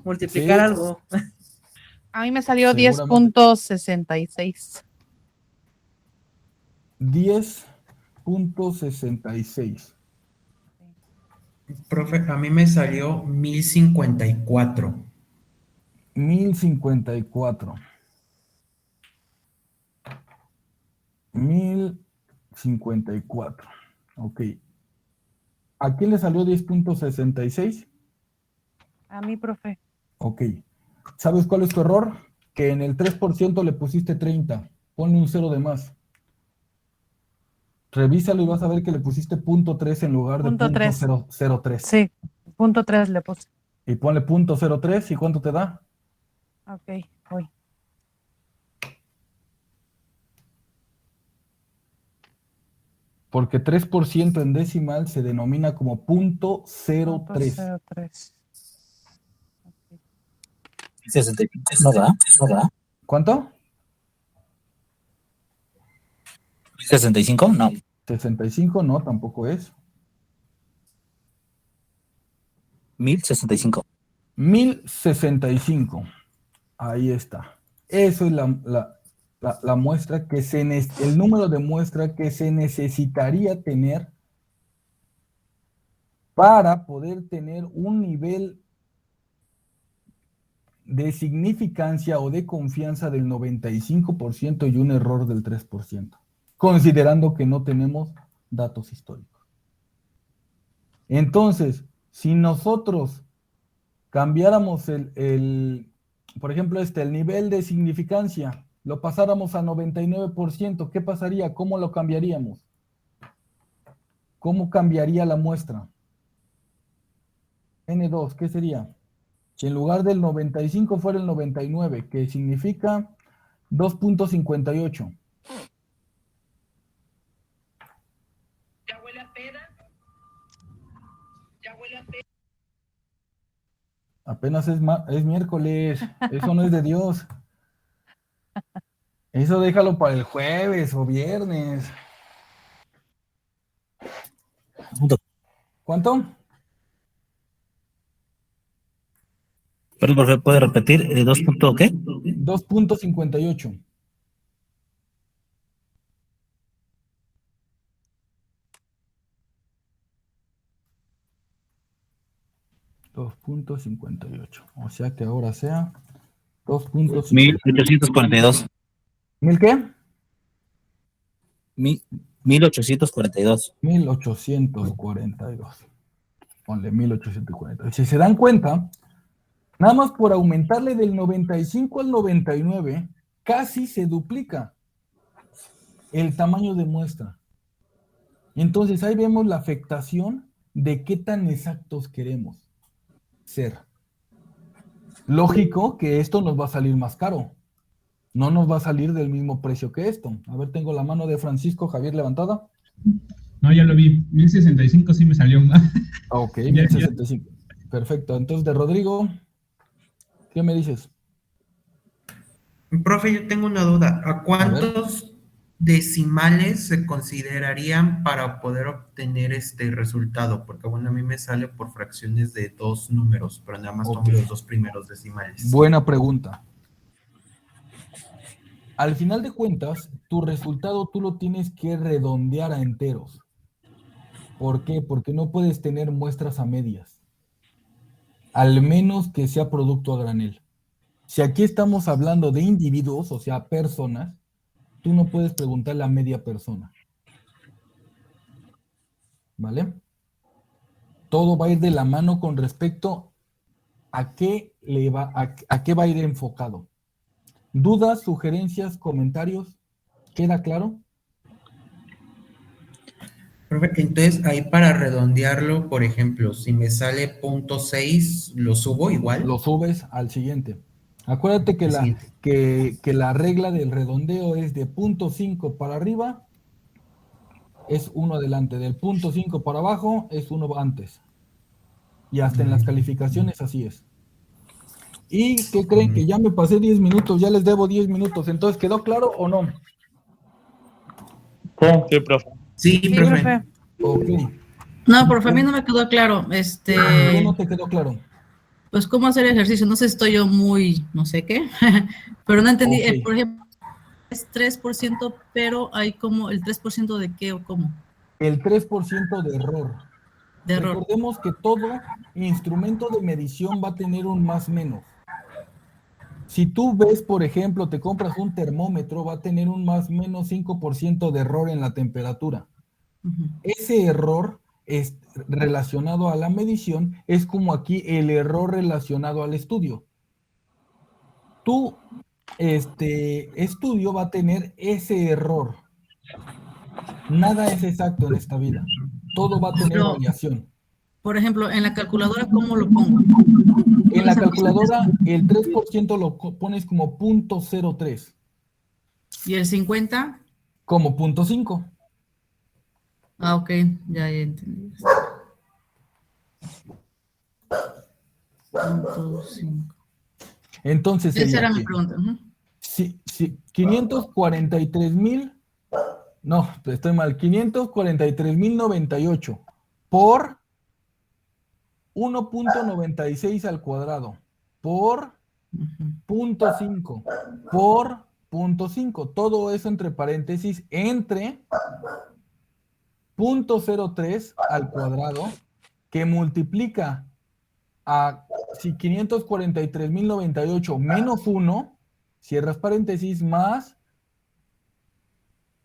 multiplicar Sí. algo. A mí me salió Seguramente. 10.66. 10.66. Profe, a mí me salió 1054. 1054. 1054. Ok. ¿A quién le salió 10.66? A mí, profe. Ok. ¿Sabes cuál es tu error? Que en el 3% le pusiste 30. Ponle un 0 de más. Revísalo y vas a ver que le pusiste .3 en lugar de Punto 3. .003. Sí, .3 le puse. Y ponle .03 y ¿cuánto te da? Ok, voy. Porque 3% en decimal se denomina como .03. 0.03. 63, ¿no da? ¿No da? ¿Cuánto? 65, no. 65 no, tampoco es. 1065. 1065. Ahí está. Eso es la muestra que el número de muestra que se necesitaría tener para poder tener un nivel de significancia o de confianza del 95% y un error del 3%, considerando que no tenemos datos históricos. Entonces, Si nosotros cambiáramos por ejemplo, el nivel de significancia, lo pasáramos a 99%, ¿qué pasaría? ¿Cómo lo cambiaríamos? ¿Cómo cambiaría la muestra? N2, ¿qué sería? Si en lugar del 95 fuera el 99, que significa 2.58. Ya huele a peda. Ya huele a peda. Apenas es miércoles, eso no es de Dios. Eso déjalo para el jueves o viernes. ¿Cuánto? Perdón, profe, ¿puede repetir? ¿2 punto qué? 2.58. $2.58. O sea que ahora sea 2.58. 1842. ¿Mil qué? 1842. 1842. Ponle 1842. Si se dan cuenta, nada más por aumentarle del 95 al 99, casi se duplica el tamaño de muestra. Entonces ahí vemos la afectación de qué tan exactos queremos ser. Lógico que esto nos va a salir más caro. No nos va a salir del mismo precio que esto. A ver, tengo la mano de Francisco Javier levantada. No, ya lo vi. 1065 sí me salió más. Ok, 1065. Perfecto. Entonces, de Rodrigo, ¿qué me dices? Profe, yo tengo una duda. ¿A cuántos decimales se considerarían para poder obtener este resultado? Porque bueno, a mí me sale por fracciones de 2 números, pero nada más tomo los 2 primeros decimales. Buena pregunta. Al final de cuentas, tu resultado tú lo tienes que redondear a enteros. ¿Por qué? Porque no puedes tener muestras a medias. Al menos que sea producto a granel. Si aquí estamos hablando de individuos, o sea, personas, tú no puedes preguntarle a media persona. ¿Vale? Todo va a ir de la mano con respecto a qué va a ir enfocado. ¿Dudas, sugerencias, comentarios? ¿Queda claro? Entonces, ahí para redondearlo, por ejemplo, si me sale .6, ¿lo subo igual? Lo subes al siguiente. Acuérdate que la regla del redondeo es de .5 para arriba, es 1 adelante. Del .5 para abajo, es 1 antes. Y hasta en las calificaciones así es. ¿Y qué creen? Que ya me pasé 10 minutos, ya les debo 10 minutos. Entonces, ¿quedó claro o no? Sí, profe. Sí, profe. Ok. No, profe, a mí no me quedó claro. ¿Qué no te quedó claro? Pues cómo hacer ejercicio. No sé si estoy yo muy, no sé qué, pero no entendí. Okay. Por ejemplo, es 3%, pero hay como el 3% de qué o cómo. El 3% de error. De error. Recordemos que todo instrumento de medición va a tener un más menos. Si tú ves, por ejemplo, te compras un termómetro, va a tener un más menos 5% de error en la temperatura. Ese error es relacionado a la medición, es como aquí el error relacionado al estudio. Tu estudio va a tener ese error. Nada es exacto en esta vida. Todo va a tener variación. Por ejemplo, en la calculadora, ¿cómo lo pongo? En la calculadora, el 3% lo pones como .03. ¿Y el 50? Como .5. Ah, ok, ya entendí. .5. Entonces, esa era mi pregunta. Sí, 543,000, no, estoy mal, 543,098 por 1.96 al cuadrado por .5 por .5, todo eso entre paréntesis, entre .03 al cuadrado, que multiplica a, si 543,098 menos 1, cierras paréntesis, más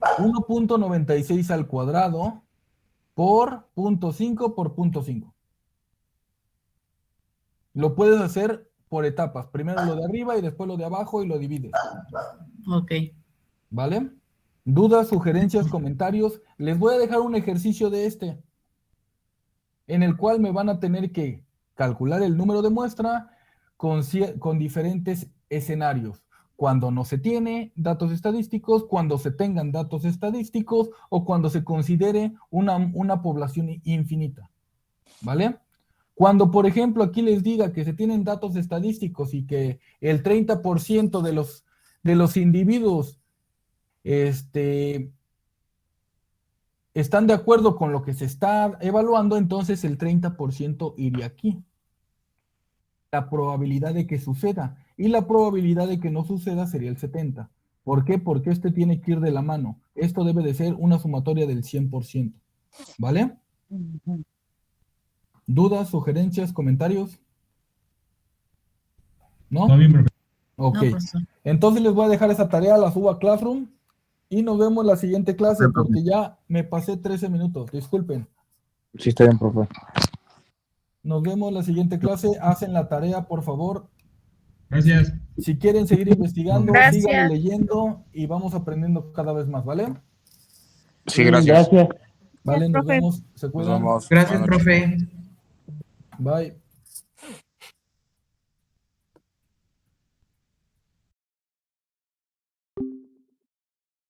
1.96 al cuadrado por .5 por .5. Lo puedes hacer por etapas. Primero lo de arriba y después lo de abajo y lo divides. Ok. ¿Vale? Dudas, sugerencias, comentarios. Les voy a dejar un ejercicio de este, en el cual me van a tener que calcular el número de muestra con diferentes escenarios. Cuando no se tiene datos estadísticos, cuando se tengan datos estadísticos o cuando se considere una población infinita. ¿Vale? Cuando, por ejemplo, aquí les diga que se tienen datos estadísticos y que el 30% de los individuos están de acuerdo con lo que se está evaluando, entonces el 30% iría aquí. La probabilidad de que suceda. Y la probabilidad de que no suceda sería el 70%. ¿Por qué? Porque tiene que ir de la mano. Esto debe de ser una sumatoria del 100%. ¿Vale? ¿Dudas, sugerencias, comentarios? ¿No? Todo bien, profe. Ok. No, profesor. Entonces les voy a dejar esa tarea, la subo a Classroom y nos vemos la siguiente clase porque ya me pasé 13 minutos. Disculpen. Sí, está bien, profe. Nos vemos la siguiente clase. Hacen la tarea, por favor. Gracias. Si quieren seguir investigando, Gracias. sigan leyendo y vamos aprendiendo cada vez más, ¿vale? Sí, gracias. Vale, nos profe. vemos. Se cuidan. Gracias, profe. Bye.